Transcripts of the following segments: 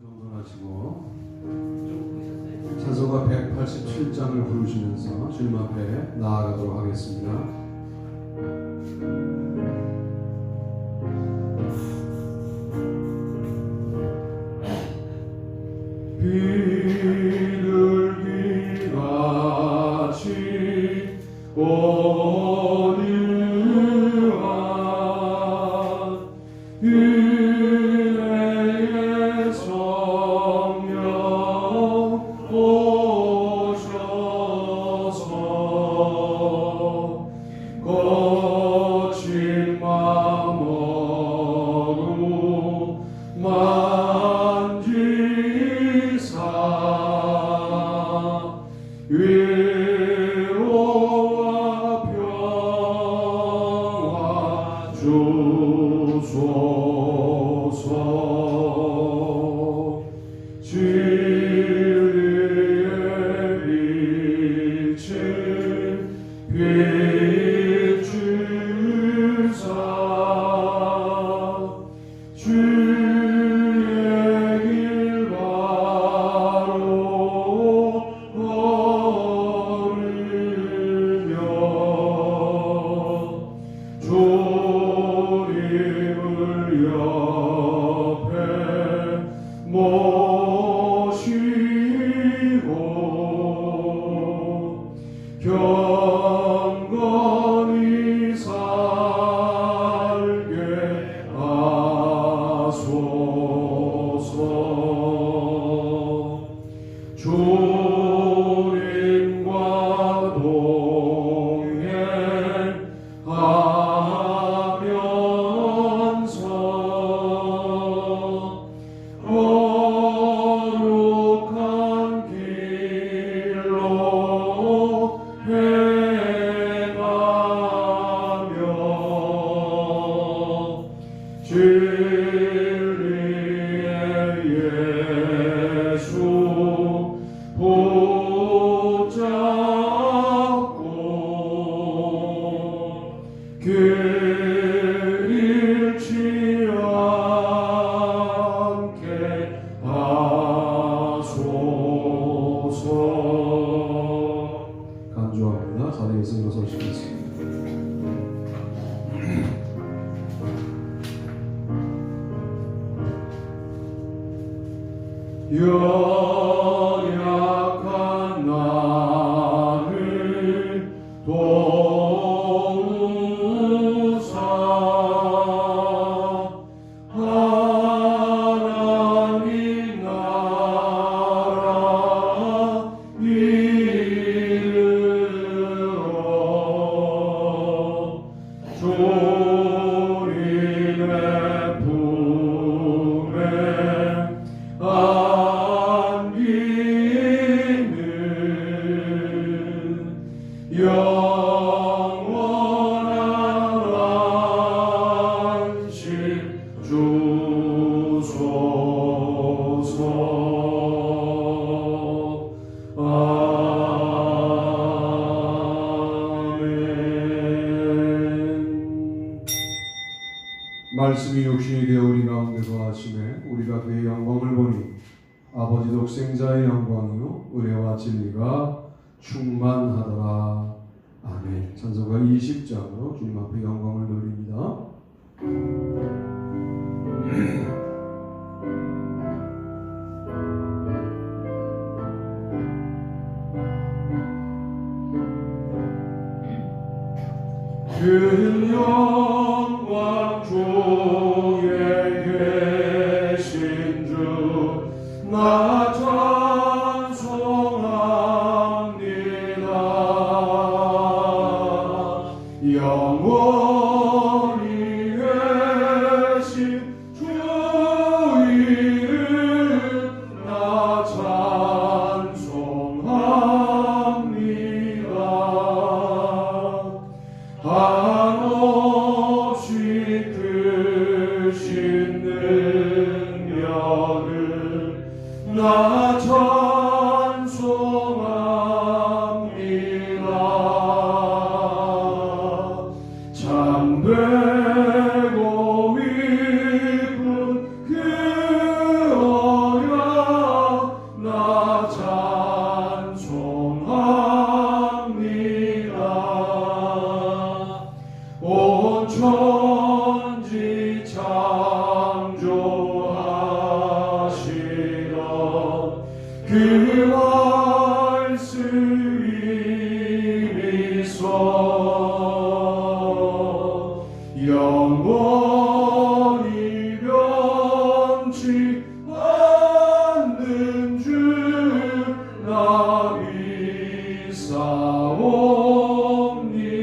정돈하시고 찬송가 187장을 부르시면서 주님 앞에 나아가도록 하겠습니다. 비둘기같이 온유한 은혜의 성령 오셔서 거친 마음으로 만지사 위로와 평화 주소서. 진리의 빛을 비추사 주의 길 바로 걸으며 주님을 옆에 모시고 경건히 살게 하소서. 주님과 동행하면서 거룩한 길로 행하며 진리의 예수 붙잡고 길 잃지 않게 하소서. 간주합니다. 자리에서 일어서시겠습니다. 연약한 나를 도우사 하나님 나라 이르러 주님의 품에 안기는 영원한 안식 주소서. 아멘. 말씀이 육신이 되어 우리 가운데 거하심에 우리가 그의 영광을 보니 아버지 독생자의 영광이요 은혜와 진리가 충만하더라. 아멘. 찬송가 20장으로 주님 앞에 영광을 돌립니다. 그 영광 중에 계신 주 나 찬송합니다. 영원히 계신 주 이름 나 찬송합니다. 한없이 크신 창조하시던 그 말씀이 미소 영원히 변치 않는 주 나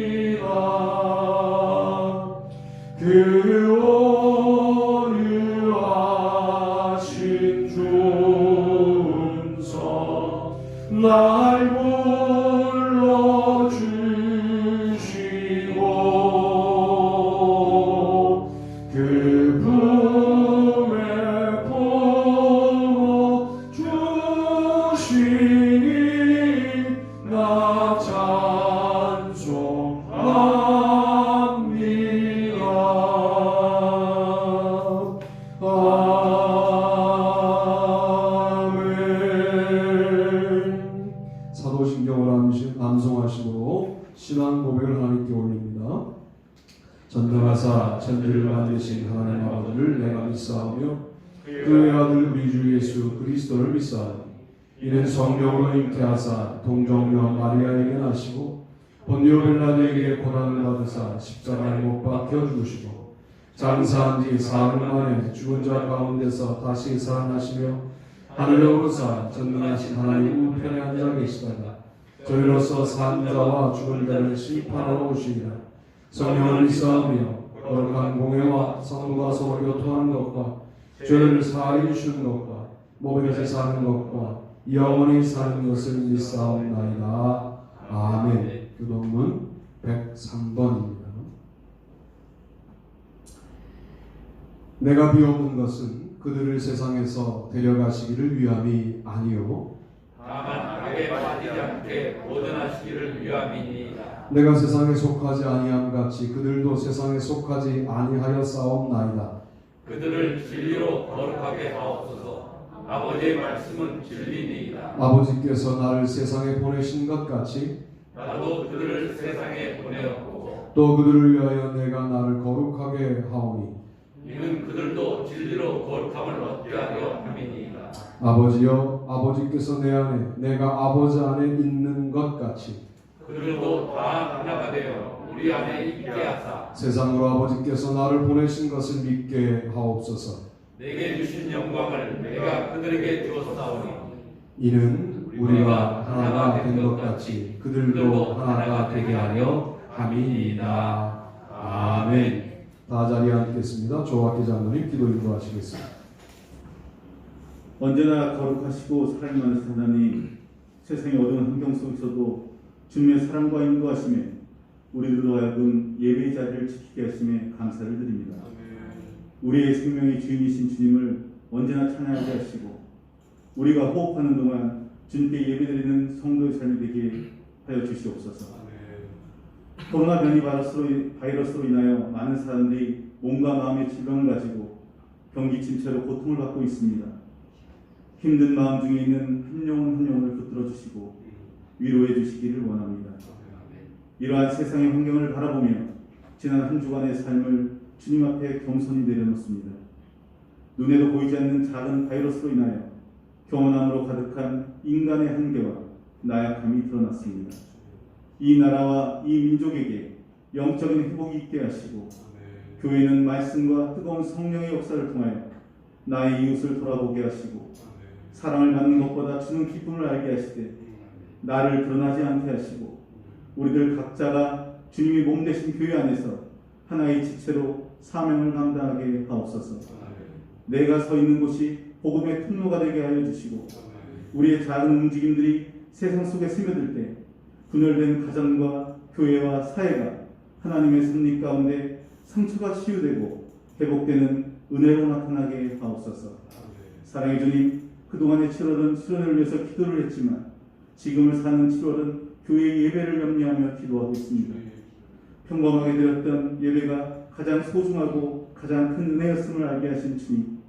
믿사옵니다. 그 오유하신 준성 날 불러주시고 그 품에 품어주시니 나 찬송합니다. 아멘. 사도신경을 암송하시므로 신앙 고백을 하나님께 올립니다. 전능하사 천지를 만드신 하나님 아버지를 내가 믿사오며 그의 아들 우리 주 예수 그리스도를 믿사오니 이는 성령으로 잉태하사 동정녀 마리아에게 나시고 본디오 빌라도에게 고난을 받으사 십자가에 못 박혀 죽으시고 장사한 지 사흘 만에 죽은 자 가운데서 다시 살아나시며 하늘에 오르사 전능하신 하나님 우편에 앉아 계시다가 저희로서 산 자와 죽은 자를 심판하러 오시리라. 성령을 믿사오며 거룩한 공회와 성도가 서로 교통하는 것과 죄를 사하여 주시는 것과 몸에서 사는 것과 영원히 사는 것을 믿사옵나이다. 아멘. 교동문 103번입니다. 내가 비옵는 것은 그들을 세상에서 데려가시기를 위함이 아니요 다만 악에 빠지지 않게 보존하시기를 위함이니이다. 내가 세상에 속하지 아니함 같이 그들도 세상에 속하지 아니하여 싸움나이다. 그들을 진리로 거룩하게 하옵소서. 아버지의 말씀은 진리니이다. 아버지께서 나를 세상에 보내신 것 같이 나도 그들을 세상에 보내었고 또 그들을 위하여 내가 나를 거룩하게 하오니 이는 그들도 진리로 거룩함을 얻게 하려 함이니이다. 아버지여 아버지께서 내 안에 내가 아버지 안에 있는 것 같이 그들도 다 하나가 되어 우리 안에 있게 하사 세상으로 아버지께서 나를 보내신 것을 믿게 하옵소서. 내게 주신 영광을 내가 그들에게 주었사오니 이는 우리가 하나가 된 것 같이 그들도 하나가 되게 하려 함이니이다. 아멘. 다 자리에 앉겠습니다. 조학기 장로님 기도 인도하시겠습니다. 언제나 거룩하시고 사랑이 많으신 하나님, 세상의 어두운 환경 속에서도 주님의 사랑과 인도하심에 우리들로 하여금 예배의 자리를 지키게 하심에 감사를 드립니다. 우리의 생명의 주인이신 주님을 언제나 찬양하게 하시고 우리가 호흡하는 동안 주님께 예배드리는 성도의 삶이 되게 하여 주시옵소서. 코로나 변이 바이러스로 인하여 많은 사람들이 몸과 마음의 질병을 가지고 경기 침체로 고통을 받고 있습니다. 힘든 마음 중에 있는 한 영혼 한 영혼을 붙들어 주시고 위로해 주시기를 원합니다. 이러한 세상의 환경을 바라보며 지난 한 주간의 삶을 주님 앞에 겸손히 내려놓습니다. 눈에도 보이지 않는 작은 바이러스로 인하여 경험함으로 가득한 인간의 한계와 나약함이 드러났습니다. 이 나라와 이 민족에게 영적인 회복이 있게 하시고 교회는 말씀과 뜨거운 성령의 역사를 통하여 나의 이웃을 돌아보게 하시고 사랑을 받는 것보다 주는 기쁨을 알게 하시되 나를 드러나지 않게 하시고 우리들 각자가 주님이 몸 되신 교회 안에서 하나의 지체로 사명을 감당하게 하옵소서. 내가 서 있는 곳이 복음의 통로가 되게 하여 주시고 우리의 작은 움직임들이 세상 속에 스며들 때 분열된 가정과 교회와 사회가 하나님의 섭리 가운데 상처가 치유되고 회복되는 은혜로 나타나게 하옵소서. 사랑의 주님, 그동안의 7월은 수련을 위해서 기도를 했지만 지금을 사는 7월은 교회의 예배를 염려하며 기도하고 있습니다. 평범하게 드렸던 예배가 가장 소중하고 가장 큰 은혜였음을 알게 하신 주님,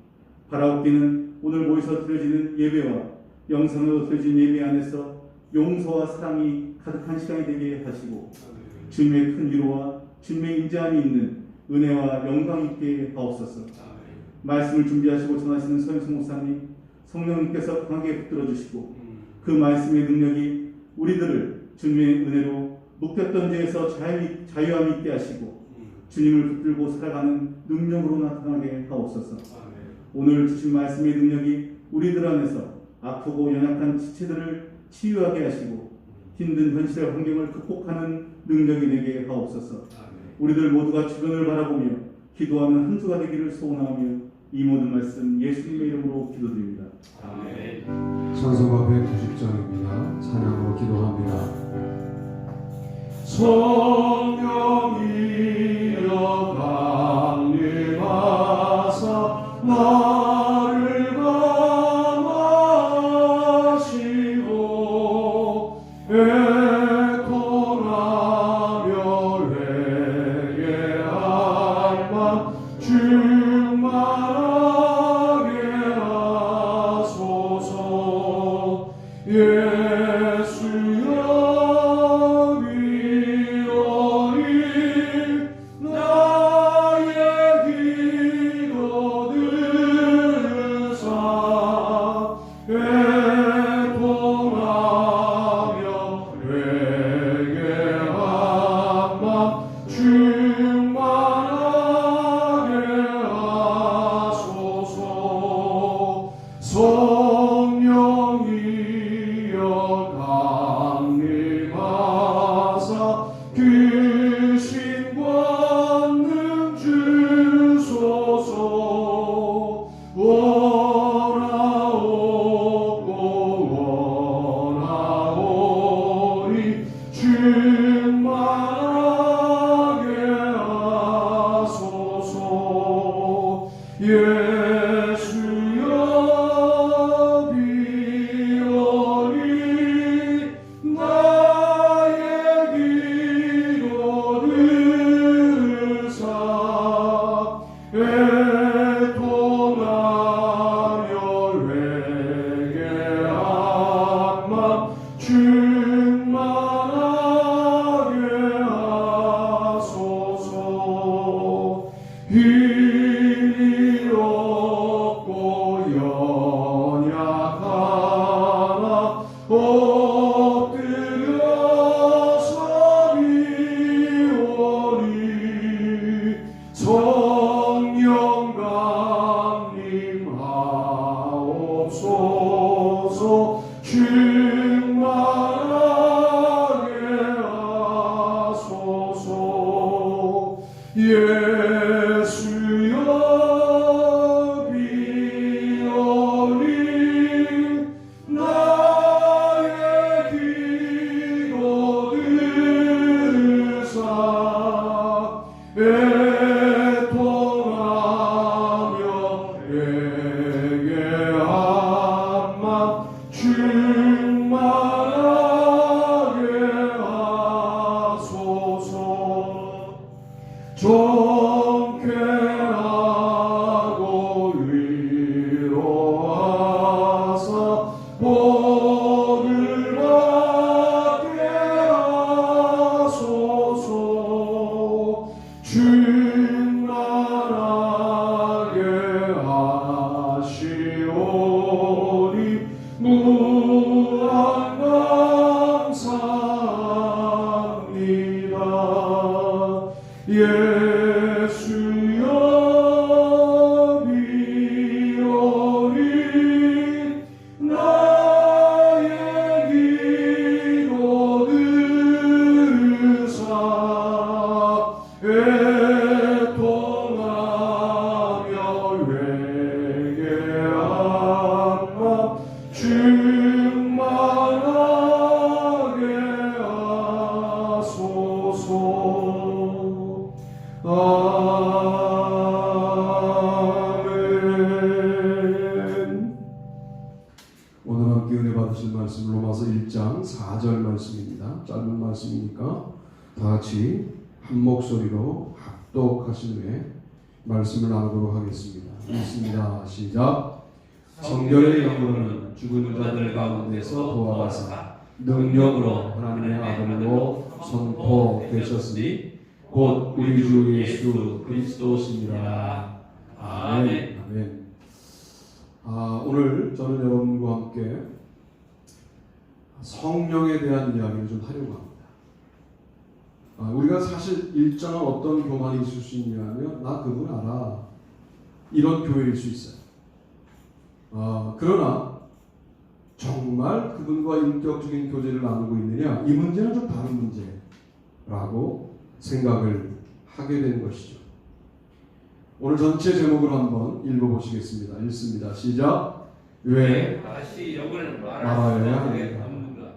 바라옵기는 오늘 모여서 드려지는 예배와 영상으로 드려진 예배 안에서 용서와 사랑이 가득한 시간이 되게 하시고 주님의 큰 위로와 주님의 인자함이 있는 은혜와 영광 있게 하옵소서. 말씀을 준비하시고 전하시는 서영수 목사님, 성령님께서 강하게 붙들어 주시고 그 말씀의 능력이 우리들을 주님의 은혜로 묶였던 죄에서 자유함 있게 하시고 주님을 붙들고 살아가는 능력으로 나타나게 하옵소서. 오늘 주신 말씀의 능력이 우리들 안에서 아프고 연약한 지체들을 치유하게 하시고 힘든 현실의 환경을 극복하는 능력이 되게 하옵소서. 우리들 모두가 주변을 바라보며 기도하는 한 주가 되기를 소원하며 이 모든 말씀 예수님의 이름으로 기도드립니다. 아멘. 찬송가 190장입니다. 찬양으로 기도합니다. 성령이여 강림하사 나를 감하시고 애통하며 회개할 만 충만하게 하소서. 예수여 위로리 나의 기도 들으사 애통하며 회개한 맘 충만하게 하소서. 성령이여 강림하사 귀신 권능 주소서. 원하오니 충만하게 하소서. 예수여 비오니 나의 기도 들으사 애통하며 회개한 맘 충만하게 하소서. 힘이 없고 연약하나 엎드려서 비오니 성령 강림하옵소서. 충만하게 하소서. 예수여 비오니 나의 기도 들으사 애통하며 회개한 맘 충만하게 하소서. 정쾌하고 위로하사 복을 받게 하소서. 충만하게 하시오니 무한 감사합니다. 예수여 비오니 나의 기도 들으사 애통하며 회개한 맘 충만하게 하소서. 아멘. 오늘 함께 은혜 받으실 말씀 로마서 1장 4절 말씀입니다. 짧은 말씀이니까 다 같이 한 목소리로 합독하신 후에 말씀을 나누도록 하겠습니다. 읽습니다. 시작. 성결의 영으로는 죽은 자들 가운데서 도와가사 능력으로 하나님의 아들로 선포되셨으니 곧 우리 주 예수 그리스도시니라. 아멘. 아멘. 오늘 저는 여러분과 함께 성령에 대한 이야기를 좀 하려고 합니다. 우리가 사실 일정한 어떤 교만이 있을 수 있냐면 나 그분 알아, 이런 교회일 수 있어요. 그러나 정말 그분과 인격적인 교제를 나누고 있느냐, 이 문제는 좀 다른 문제라고 생각을 하게 된 것이죠. 오늘 전체 제목을 한번 읽어보시겠습니다. 읽습니다. 시작. 왜 다시 영을 말하여야 말할 하는가? 없는가?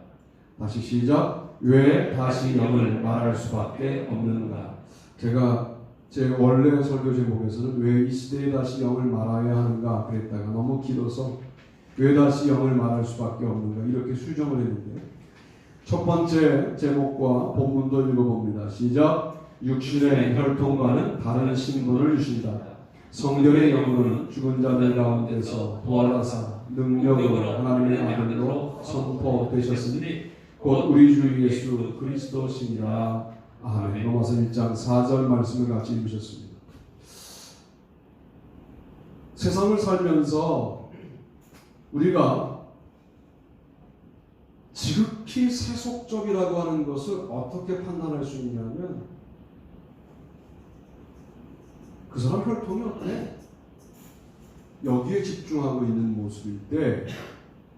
다시 시작. 왜 다시 영을 말할 수밖에 없는가? 제가 제 원래 설교 제목에서는 왜 이 시대에 다시 영을 말해야 하는가 그랬다가 너무 길어서 왜 다시 영을 말할 수밖에 없는가 이렇게 수정을 했는데, 첫 번째 제목과 본문도 읽어봅니다. 시작. 육신의 혈통과는 다른 신분을 주신다. 성결의 영으로는 죽은 자들 가운데서 부활하사 능력으로 하나님의 아들로 선포되셨으니 곧 우리 주 예수 그리스도시니라. 아멘. 로마서 1장 4절 말씀을 같이 읽으셨습니다. 세상을 살면서 우리가 지극히 세속적이라고 하는 것을 어떻게 판단할 수 있냐면, 그 사람 혈통이 어때? 여기에 집중하고 있는 모습일 때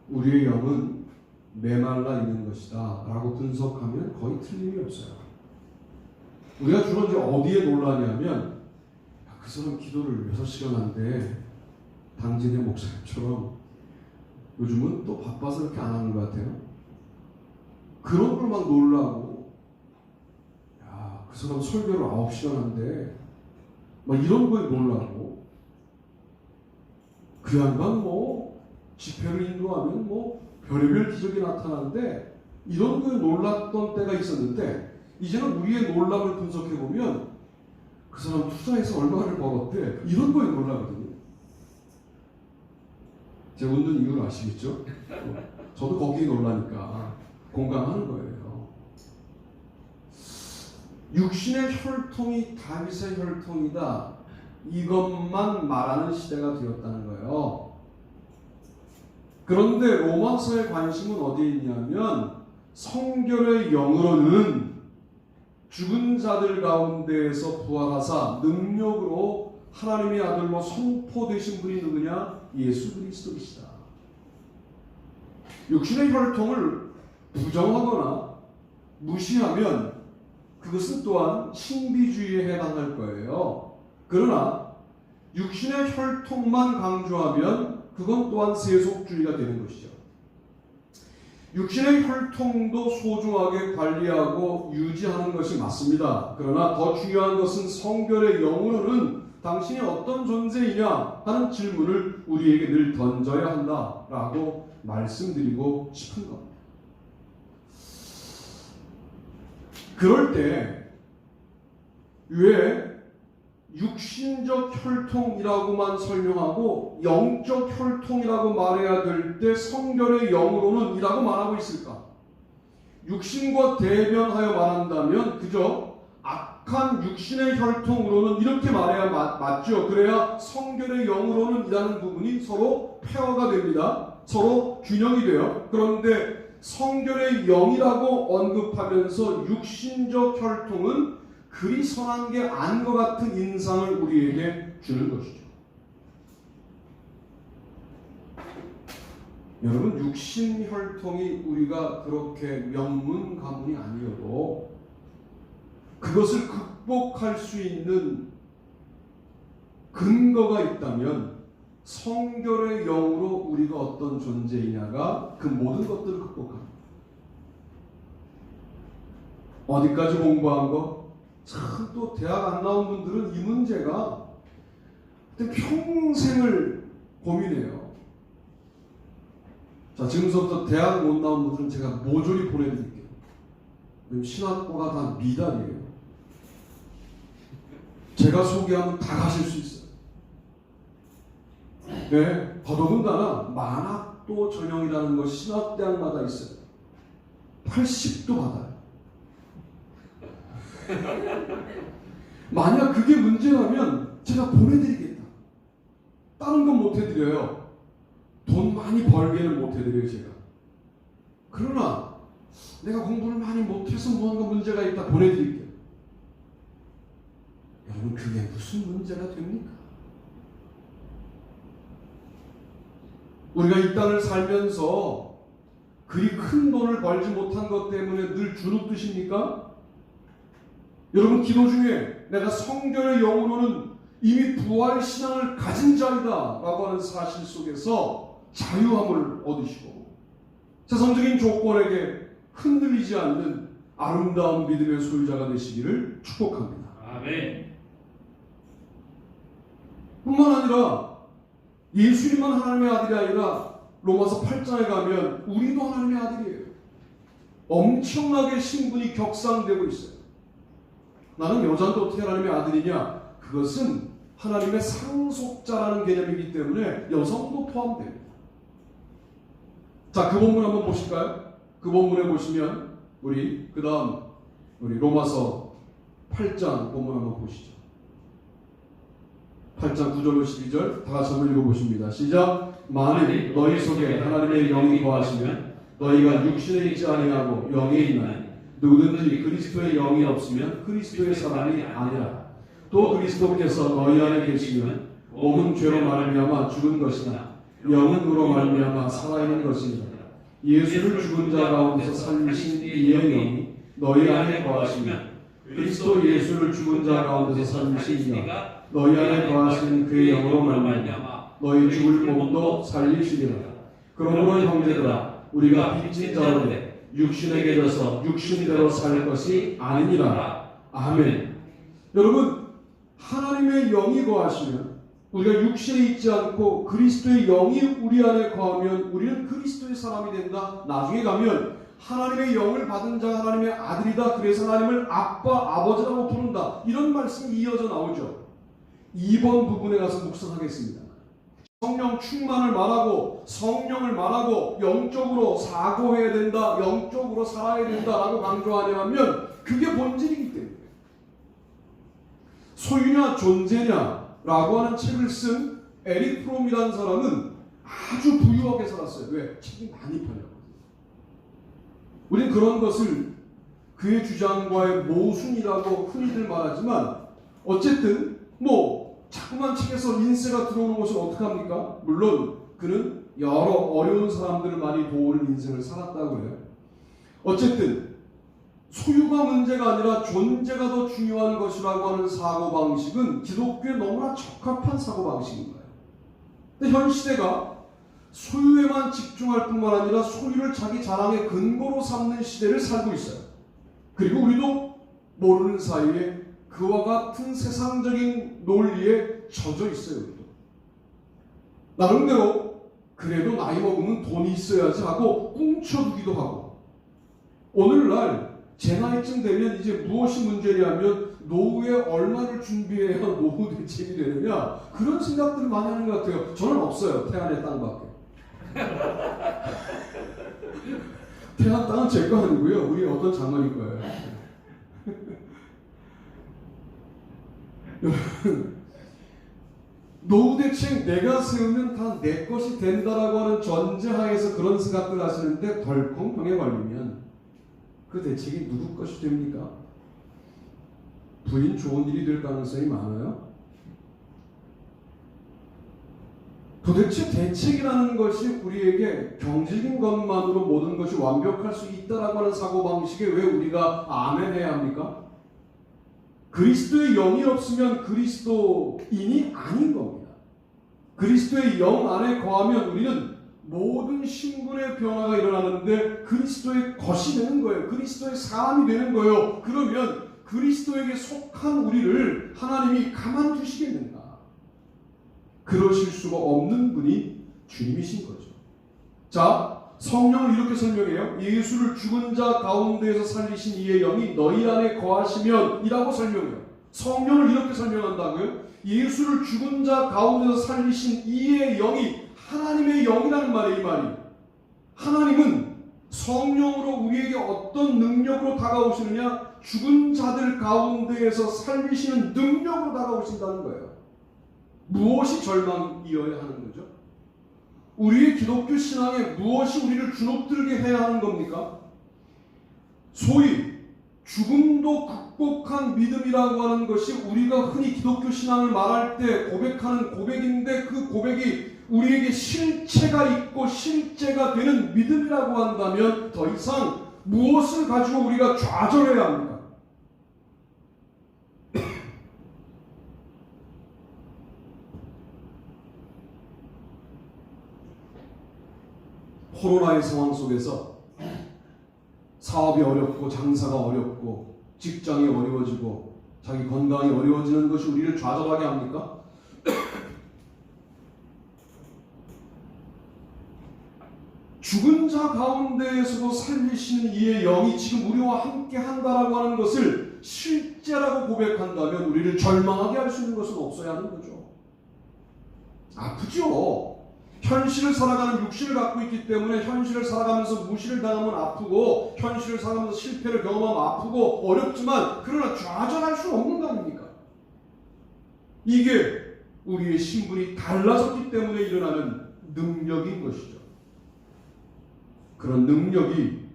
우리의 영은 메말라 있는 것이다 라고 분석하면 거의 틀림이 없어요. 우리가 주로 이제 어디에 놀라냐면, 그 사람 기도를 6시간 한대, 당진의 목사님처럼 요즘은 또 바빠서 이렇게 안 하는 것 같아요. 그런 걸 막 놀라고, 야, 그 사람 설교를 9시간 한대, 막 이런 거에 놀라고, 그 양반 뭐 집회를 인도하면 뭐 별의별 기적이 나타나는데 이런 거에 놀랐던 때가 있었는데, 이제는 우리의 놀람을 분석해 보면 그 사람 투자해서 얼마를 벌었대, 이런 거에 놀라거든요. 제가 웃는 이유를 아시겠죠? 저도 거기에 놀라니까 공감하는 거예요. 육신의 혈통이 다윗의 혈통이다, 이것만 말하는 시대가 되었다는 거예요. 그런데 로마서의 관심은 어디에 있냐면, 성결의 영으로는 죽은 자들 가운데에서 부활하사 능력으로 하나님의 아들로 선포되신 분이 누구냐? 예수 그리스도이시다. 육신의 혈통을 부정하거나 무시하면 그것은 또한 신비주의에 해당할 거예요. 그러나 육신의 혈통만 강조하면 그건 또한 세속주의가 되는 것이죠. 육신의 혈통도 소중하게 관리하고 유지하는 것이 맞습니다. 그러나 더 중요한 것은 성결의 영으로는 당신이 어떤 존재이냐 하는 질문을 우리에게 늘 던져야 한다라고 말씀드리고 싶은 겁니다. 그럴 때 왜 육신적 혈통이라고만 설명하고 영적 혈통이라고 말해야 될 때 성결의 영으로는 이라고 말하고 있을까? 육신과 대변하여 말한다면 그저 악한 육신의 혈통으로는 이렇게 말해야 맞죠. 그래야 성결의 영으로는 이라는 부분이 서로 페어가 됩니다. 서로 균형이 돼요. 그런데 성결의 영이라고 언급하면서 육신적 혈통은 그리 선한 게 아닌 것 같은 인상을 우리에게 주는 것이죠. 여러분, 육신 혈통이 우리가 그렇게 명문 가문이 아니어도 그것을 극복할 수 있는 근거가 있다면 성결의 영으로 우리가 어떤 존재이냐가 그 모든 것들을 극복합니다. 어디까지 공부한 거? 참 또 대학 안 나온 분들은 이 문제가 평생을 고민해요. 자, 지금부터 대학 못 나온 분들은 제가 모조리 보내드릴게요. 신학고가 다 미달이에요. 제가 소개하면 다 가실 수 있어요. 네, 더더군다나 만학도 전형이라는 것이 신학대학마다 있어요. 80도 받아요. 만약 그게 문제라면 제가 보내드리겠다. 다른 건 못 해드려요. 돈 많이 벌게는 못 해드려요, 제가. 그러나 내가 공부를 많이 못해서 뭔가 문제가 있다, 보내드릴게요. 여러분, 그게 무슨 문제가 됩니까? 우리가 이 땅을 살면서 그리 큰 돈을 벌지 못한 것 때문에 늘 주눅 드십니까? 여러분, 기도 중에 내가 성결의 영으로는 이미 부활 신앙을 가진 자이다 라고 하는 사실 속에서 자유함을 얻으시고 세상적인 조건에게 흔들리지 않는 아름다운 믿음의 소유자가 되시기를 축복합니다. 아멘. 뿐만 아니라 예수님만 하나님의 아들이 아니라 로마서 8장에 가면 우리도 하나님의 아들이에요. 엄청나게 신분이 격상되고 있어요. 나는 여자인데 어떻게 하나님의 아들이냐? 그것은 하나님의 상속자라는 개념이기 때문에 여성도 포함됩니다. 자, 그 본문 한번 보실까요? 그 본문에 보시면 우리 로마서 8장 본문 한번 보시죠. 8장 9절로 12절 다 같이 한번 읽어보십니다. 시작. 만일 너희 속에 하나님의 영이 거하시면 너희가 육신에 있지 아니하고 영에 있나니 누구든지 그리스도의 영이 없으면 그리스도의 사람이 아니라. 또 그리스도께서 너희 안에 계시면 몸은 죄로 말미암아 죽은 것이나 영은 의로 말미암아 살아있는 것이니라. 예수를 죽은 자 가운데서 살리신 이의 영이 너희 안에 거하시면 그리스도 예수를 죽은 자 가운데서 살리신 이가 너희 안에 거하시는 그의 영으로 말미암아 너희 죽을 몸도 살리시리라. 그러므로 형제들아, 우리가 빚진 자로되 육신에게 져서 육신대로 살 것이 아니니라. 아멘. 여러분, 하나님의 영이 거하시면 우리가 육신에 있지 않고 그리스도의 영이 우리 안에 거하면 우리는 그리스도의 사람이 된다. 나중에 가면 하나님의 영을 받은 자가 하나님의 아들이다. 그래서 하나님을 아빠, 아버지라고 부른다. 이런 말씀이 이어져 나오죠. 2번 부분에 가서 묵상하겠습니다. 성령 충만을 말하고 성령을 말하고 영적으로 사고해야 된다, 영적으로 살아야 된다라고 강조하냐면 그게 본질이기 때문에. 소유냐 존재냐라고 하는 책을 쓴 에릭 프롬이라는 사람은 아주 부유하게 살았어요. 왜? 책이 많이 팔렸거든요. 우리는 그런 것을 그의 주장과의 모순이라고 흔히들 말하지만 어쨌든 자꾸만 책에서 인세가 들어오는 것을 어떻게 합니까? 물론 그는 여러 어려운 사람들을 많이 도우는 인생을 살았다고 해요. 어쨌든 소유가 문제가 아니라 존재가 더 중요한 것이라고 하는 사고방식은 기독교에 너무나 적합한 사고방식인 거예요. 근데 현 시대가 소유에만 집중할 뿐만 아니라 소유를 자기 자랑의 근거로 삼는 시대를 살고 있어요. 그리고 우리도 모르는 사이에 그와 같은 세상적인 논리에 젖어 있어요. 우리도. 나름대로 그래도 나이 먹으면 돈이 있어야지 하고 꽁쳐두기도 하고, 오늘날 제 나이쯤 되면 이제 무엇이 문제냐면 노후에 얼마를 준비해야 노후 대책이 되느냐, 그런 생각들을 많이 하는 것 같아요. 저는 없어요. 태안의 땅밖에. 태안 땅은 제 거 아니고요. 우리 어떤 장관일 거예요. 여러분, 노후 대책 내가 세우면 다 내 것이 된다라고 하는 전제하에서 그런 생각들 하시는데 덜컹 병에 걸리면 그 대책이 누구 것이 됩니까? 부인 좋은 일이 될 가능성이 많아요. 도대체 대책이라는 것이 우리에게 경제적인 것만으로 모든 것이 완벽할 수 있다라고 하는 사고방식에 왜 우리가 아멘해야 합니까? 그리스도의 영이 없으면 그리스도인이 아닌 겁니다. 그리스도의 영 안에 거하면 우리는 모든 신분의 변화가 일어나는데 그리스도의 것이 되는 거예요. 그리스도의 사람이 되는 거예요. 그러면 그리스도에게 속한 우리를 하나님이 가만두시겠는가? 그러실 수가 없는 분이 주님이신 거죠. 자, 성령을 이렇게 설명해요. 예수를 죽은 자 가운데에서 살리신 이의 영이 너희 안에 거하시면 이라고 설명해요. 성령을 이렇게 설명한다고요? 예수를 죽은 자 가운데서 살리신 이의 영이 하나님의 영이라는 말이에요. 이 말이. 하나님은 성령으로 우리에게 어떤 능력으로 다가오시느냐? 죽은 자들 가운데에서 살리시는 능력으로 다가오신다는 거예요. 무엇이 절망이어야 하는 거죠? 우리의 기독교 신앙에 무엇이 우리를 주눅들게 해야 하는 겁니까? 소위 죽음도 극복한 믿음이라고 하는 것이 우리가 흔히 기독교 신앙을 말할 때 고백하는 고백인데, 그 고백이 우리에게 실체가 있고 실제가 되는 믿음이라고 한다면 더 이상 무엇을 가지고 우리가 좌절해야 합니까? 코로나의 상황 속에서 사업이 어렵고 장사가 어렵고 직장이 어려워지고 자기 건강이 어려워지는 것이 우리를 좌절하게 합니까? 죽은 자 가운데에서도 살리시는 이의 영이 지금 우리와 함께 한다라고 하는 것을 실제라고 고백한다면 우리를 절망하게 할 수 있는 것은 없어야 하는 거죠. 아프죠. 현실을 살아가는 육신을 갖고 있기 때문에 현실을 살아가면서 무시를 당하면 아프고, 현실을 살아가면서 실패를 경험하면 아프고 어렵지만, 그러나 좌절할 수 없는 거 아닙니까? 이게 우리의 신분이 달라졌기 때문에 일어나는 능력인 것이죠. 그런 능력이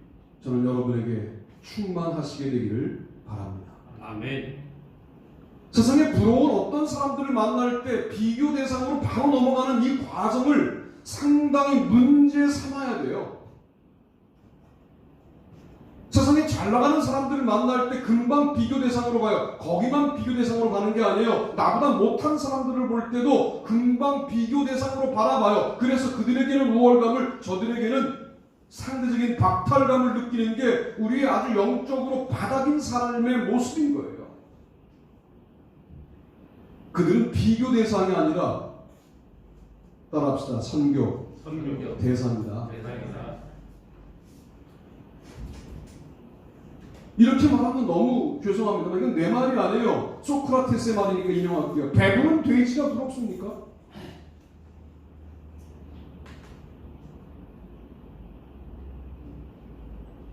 저는 여러분에게 충만하시게 되기를 바랍니다. 아멘. 세상에 부러운 어떤 사람들을 만날 때 비교 대상으로 바로 넘어가는 이 과정을 상당히 문제 삼아야 돼요. 세상에 잘 나가는 사람들을 만날 때 금방 비교 대상으로 가요. 거기만 비교 대상으로 가는 게 아니에요. 나보다 못한 사람들을 볼 때도 금방 비교 대상으로 바라봐요. 그래서 그들에게는 우월감을, 저들에게는 상대적인 박탈감을 느끼는 게 우리의 아주 영적으로 바닥인 사람의 모습인 거예요. 그들은 비교 대상이 아니라, 따라합시다, 선교 대상이다. 이렇게 말하면 너무 죄송합니다만 이건 내 말이 아니에요. 소크라테스의 말이니까 인용할게요. 배부른 돼지가 부럽습니까?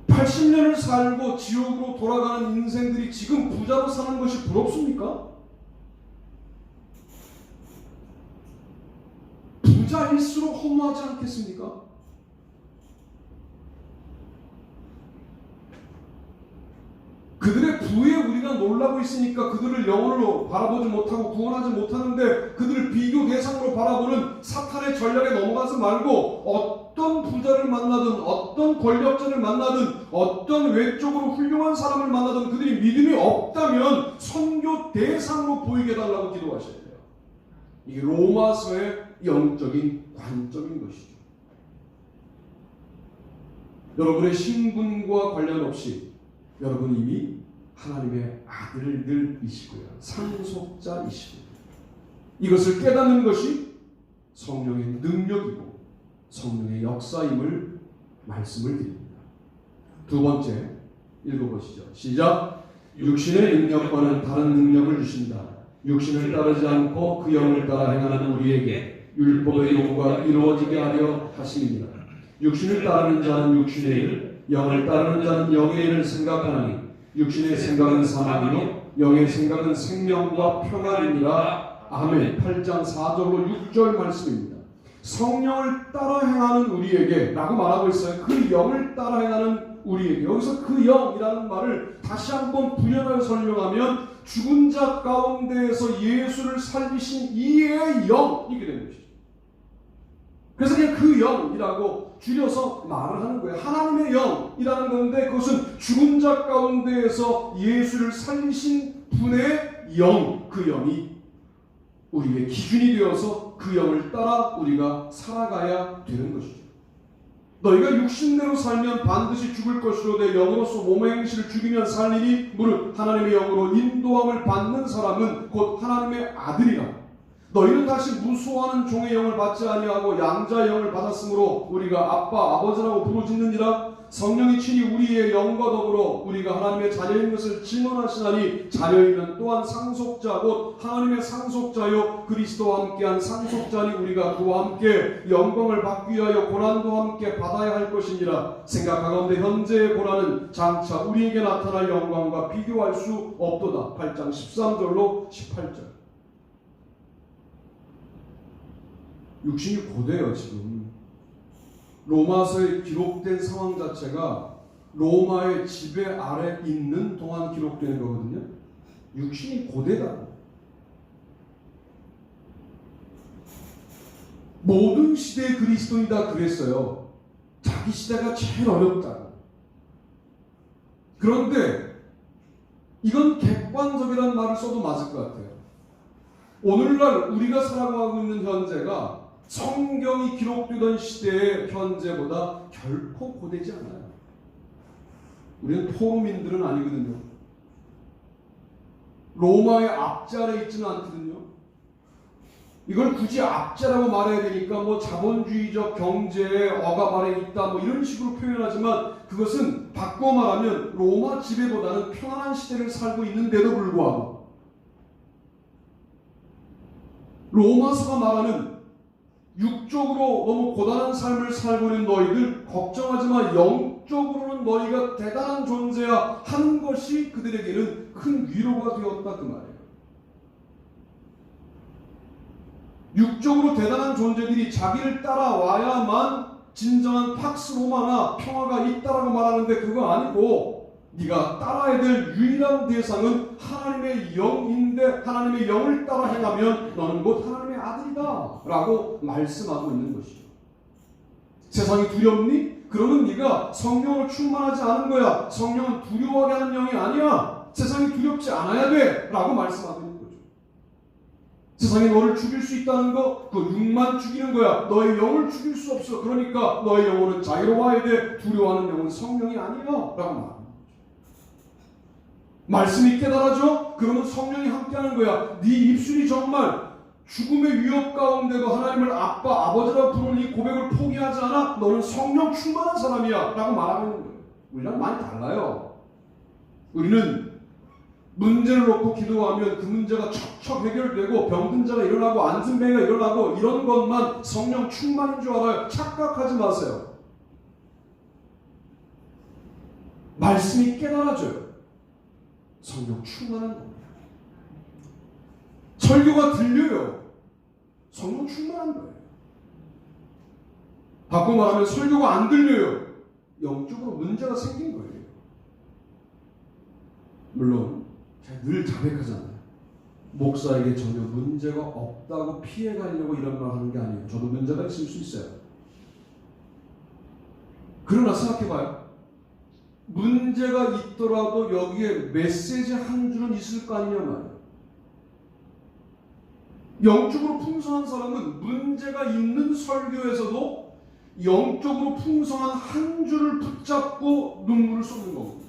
(80년을) 살고 지옥으로 돌아가는 인생들이 지금 부자로 사는 것이 부럽습니까? 부자일수록 허무하지 않겠습니까? 그들의 부에 우리가 놀라고 있으니까 그들을 영혼으로 바라보지 못하고 구원하지 못하는데, 그들을 비교 대상으로 바라보는 사탄의 전략에 넘어가지 말고 어떤 부자를 만나든 어떤 권력자를 만나든 어떤 외적으로 훌륭한 사람을 만나든 그들이 믿음이 없다면 선교 대상으로 보이게 해달라고 기도하셔야 돼요. 이게 로마서의 영적인 관점인 것이죠. 여러분의 신분과 관련 없이 여러분 이미 하나님의 아들들이시고요, 상속자이시고요. 이것을 깨닫는 것이 성령의 능력이고 성령의 역사임을 말씀을 드립니다. 두 번째 읽어보시죠. 시작. 육신의 능력과는 다른 능력을 주신다. 육신을 따르지 않고 그 영을 따라 행하는 우리에게 율법의 요구가 이루어지게 하려 하심이니라. 육신을 따르는 자는 육신의 일, 영을 따르는 자는 영의 일을 생각하나니 육신의 생각은 사망이요 영의 생각은 생명과 평안이니라. 아멘. 8장 4절로 6절 말씀입니다. 성령을 따라 행하는 우리에게 라고 말하고 있어요. 그 영을 따라 행하는 우리에게. 여기서 그 영이라는 말을 다시 한번 부연하여 설명하면 죽은 자 가운데에서 예수를 살리신 이의 영이게 되는 것이죠. 그래서 그냥 그 영이라고 줄여서 말을 하는 거예요. 하나님의 영이라는 건데 그것은 죽은 자 가운데에서 예수를 살리신 분의 영, 그 영이 우리의 기준이 되어서 그 영을 따라 우리가 살아가야 되는 것이죠. 너희가 육신대로 살면 반드시 죽을 것이로되 영으로서 몸의 행실을 죽이면 살리니 무릇 하나님의 영으로 인도함을 받는 사람은 곧 하나님의 아들이라. 너희는 다시 무수하는 종의 영을 받지 아니하고 양자의 영을 받았으므로 우리가 아빠 아버지라고 부르짖느니라. 성령이 친히 우리의 영과 더불어 우리가 하나님의 자녀인 것을 증언하시나니 자녀이면 또한 상속자 곧 하나님의 상속자요 그리스도와 함께한 상속자니 우리가 그와 함께 영광을 받기 위하여 고난도 함께 받아야 할 것이니라. 생각하건대 현재의 고난은 장차 우리에게 나타날 영광과 비교할 수 없도다. 8장 13절로 18절. 육신이 고대요. 지금 로마서에 기록된 상황 자체가 로마의 지배 아래 있는 동안 기록되는 거거든요. 육신이 고대다. 모든 시대의 그리스도인이 다 그랬어요. 자기 시대가 제일 어렵다. 그런데 이건 객관적이라는 말을 써도 맞을 것 같아요. 오늘날 우리가 살아가고 있는 현재가 성경이 기록되던 시대의 현재보다 결코 고되지 않아요. 우리는 포로민들은 아니거든요. 로마의 압제아래 있지는 않거든요. 이걸 굳이 압제라고 말해야 되니까 뭐 자본주의적 경제의 억압 아래 있다 뭐 이런 식으로 표현하지만 그것은 바꿔 말하면 로마 지배보다는 편안한 시대를 살고 있는데도 불구하고 로마서가 말하는 육적으로 너무 고단한 삶을 살고 있는 너희들 걱정하지 마. 영적으로는 너희가 대단한 존재야 하는 것이 그들에게는 큰 위로가 되었다 그 말이에요. 육적으로 대단한 존재들이 자기를 따라와야만 진정한 팍스 로마나 평화가 있다라고 말하는데 그거 아니고 네가 따라야 될 유일한 대상은 하나님의 영인데 하나님의 영을 따라 행하면 너는 곧 하나님의 아들이다 라고 말씀하고 있는 것이죠. 세상이 두렵니? 그러면 네가 성령으로 충만하지 않은 거야. 성령은 두려워하게 하는 영이 아니야. 세상이 두렵지 않아야 돼 라고 말씀하고 있는 거죠. 세상이 너를 죽일 수 있다는 거 그 육만 죽이는 거야. 너의 영을 죽일 수 없어. 그러니까 너의 영혼은 자유로워야 돼. 두려워하는 영은 성령이 아니야 라고 말합니다. 말씀이 깨달아져? 그러면 성령이 함께하는 거야. 네 입술이 정말 죽음의 위협 가운데도 하나님을 아빠, 아버지라고 부르는 이 고백을 포기하지 않아? 너는 성령 충만한 사람이야 라고 말하고 있는 거예요. 우리랑 많이 달라요. 우리는 문제를 놓고 기도하면 그 문제가 척척 해결되고 병든 자가 일어나고 안진뱅이가 일어나고 이런 것만 성령 충만인 줄 알아요. 착각하지 마세요. 말씀이 깨달아져요. 성령 충만한 겁니다. 설교가 들려요. 성령 충만한 거예요. 바꿔 말하면 설교가 안 들려요. 영적으로 문제가 생긴 거예요. 물론 제가 늘 자백하잖아요. 목사에게 전혀 문제가 없다고 피해가려고 이런 말 하는 게 아니에요. 저도 문제가 있을 수 있어요. 그러나 생각해봐요. 문제가 있더라도 여기에 메시지 한 줄은 있을 거 아니냐 말이에요. 영적으로 풍성한 사람은 문제가 있는 설교에서도 영적으로 풍성한 한 줄을 붙잡고 눈물을 쏟는 거거든요.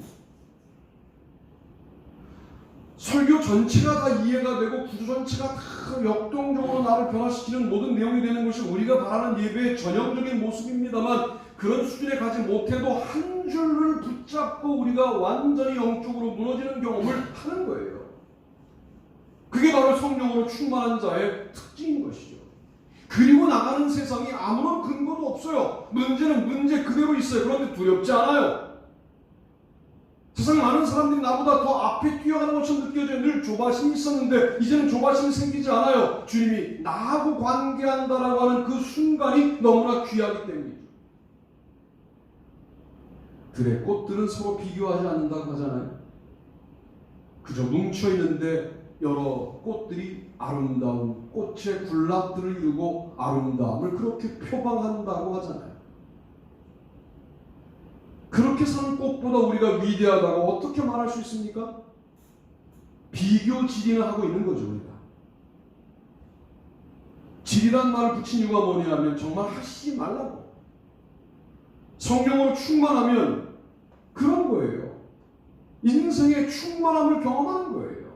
설교 전체가 다 이해가 되고 구조 전체가 다 역동적으로 나를 변화시키는 모든 내용이 되는 것이 우리가 바라는 예배의 전형적인 모습입니다만 그런 수준에 가지 못해도 한 줄을 붙잡고 우리가 완전히 영적으로 무너지는 경험을 하는 거예요. 그게 바로 성령으로 충만한 자의 특징인 것이죠. 그리고 나가는 세상이 아무런 근거도 없어요. 문제는 문제 그대로 있어요. 그런데 두렵지 않아요. 세상 많은 사람들이 나보다 더 앞에 뛰어가는 것처럼 느껴져요. 늘 조바심이 있었는데 이제는 조바심이 생기지 않아요. 주님이 나하고 관계한다라고 하는 그 순간이 너무나 귀하기 때문이죠. 들의 꽃들은 서로 비교하지 않는다고 하잖아요. 그저 뭉쳐있는데 여러 꽃들이 아름다운 꽃의 군락들을 이루고 아름다움을 그렇게 표방한다고 하잖아요. 그렇게 사는 꽃보다 우리가 위대하다고 어떻게 말할 수 있습니까? 비교 지리는 하고 있는 거죠. 우리가 지리란 말을 붙인 이유가 뭐냐면 정말 하시지 말라고. 성령으로 충만하면 그런 거예요. 인생의 충만함을 경험하는 거예요.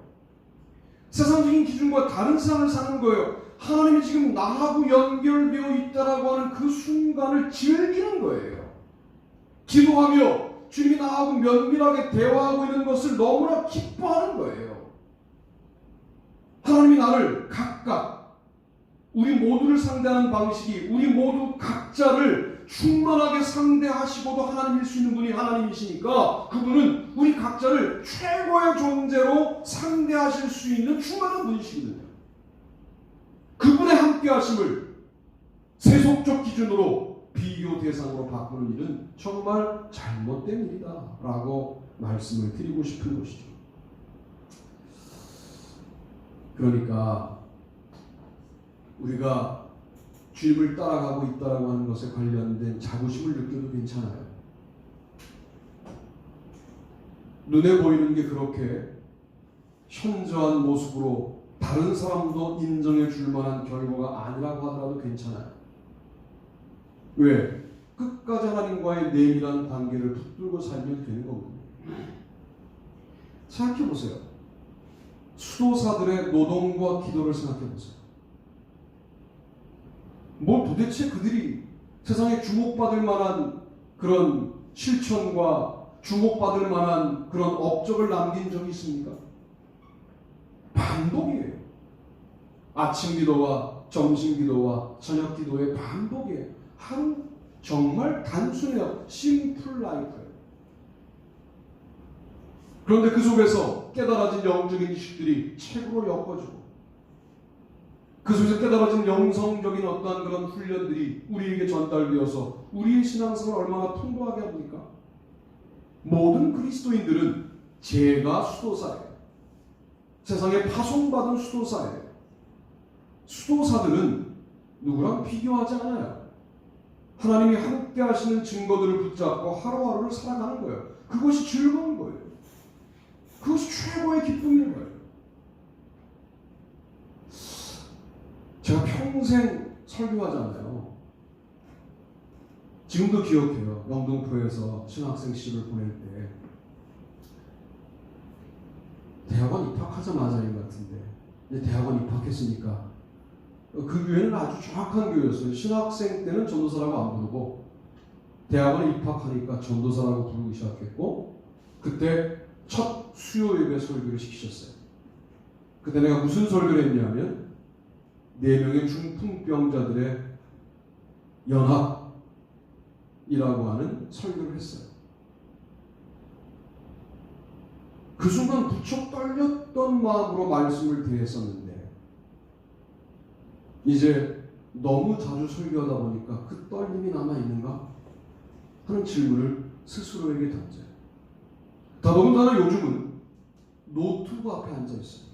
세상적인 기준과 다른 세상을 사는 거예요. 하나님이 지금 나하고 연결되어 있다라고 하는 그 순간을 즐기는 거예요. 기도하며 주님이 나하고 면밀하게 대화하고 있는 것을 너무나 기뻐하는 거예요. 하나님이 나를 각각 우리 모두를 상대하는 방식이 우리 모두 각자를 충만하게 상대하시고도 하나님일 수 있는 분이 하나님이시니까 그분은 우리 각자를 최고의 존재로 상대하실 수 있는 충만한 분이시거든요. 그분의 함께하심을 세속적 기준으로 비교 대상으로 바꾸는 일은 정말 잘못된 일이다 라고 말씀을 드리고 싶은 것이죠. 그러니까 우리가 주님을 따라가고 있다라고 하는 것에 관련된 자부심을 느껴도 괜찮아요. 눈에 보이는 게 그렇게 현저한 모습으로 다른 사람도 인정해 줄 만한 결과가 아니라고 하더라도 괜찮아요. 왜? 끝까지 하나님과의 내밀한 관계를 붙들고 살면 되는 거거든요. 생각해 보세요. 수도사들의 노동과 기도를 생각해 보세요. 뭐 도대체 그들이 세상에 주목받을 만한 그런 실천과 주목받을 만한 그런 업적을 남긴 적이 있습니까? 반복이에요. 아침 기도와 점심 기도와 저녁 기도의 반복이에요. 하루 정말 단순해요. 심플 라이프예요. 그런데 그 속에서 깨달아진 영적인 지식들이 책으로 엮어주고 그 속에서 깨달아진 영성적인 어떠한 그런 훈련들이 우리에게 전달되어서 우리의 신앙생활을 얼마나 풍부하게 합니까? 모든 그리스도인들은 제가 수도사예요. 세상에 파송받은 수도사예요. 수도사들은 누구랑 비교하지 않아요. 하나님이 함께 하시는 증거들을 붙잡고 하루하루를 살아가는 거예요. 그것이 즐거운 거예요. 그것이 최고의 기쁨인 거예요. 제가 평생 설교하잖아요. 지금도 기억해요. 영등포에서 신학생 시를 보낼 때 대학원 입학하자마자인 것 같은데 이제 대학원 입학했으니까 그 교회는 아주 정확한 교회였어요. 신학생 때는 전도사라고 안 부르고 대학원에 입학하니까 전도사라고 부르기 시작했고 그때 첫 수요 예배 설교를 시키셨어요. 그때 내가 무슨 설교를 했냐면 4명의 중풍병자들의 연합이라고 하는 설교를 했어요. 그 순간 부쩍 떨렸던 마음으로 말씀을 대했었는데 이제 너무 자주 설교하다 보니까 그 떨림이 남아있는가 하는 질문을 스스로에게 던져요. 더군다나 요즘은 노트북 앞에 앉아있어요.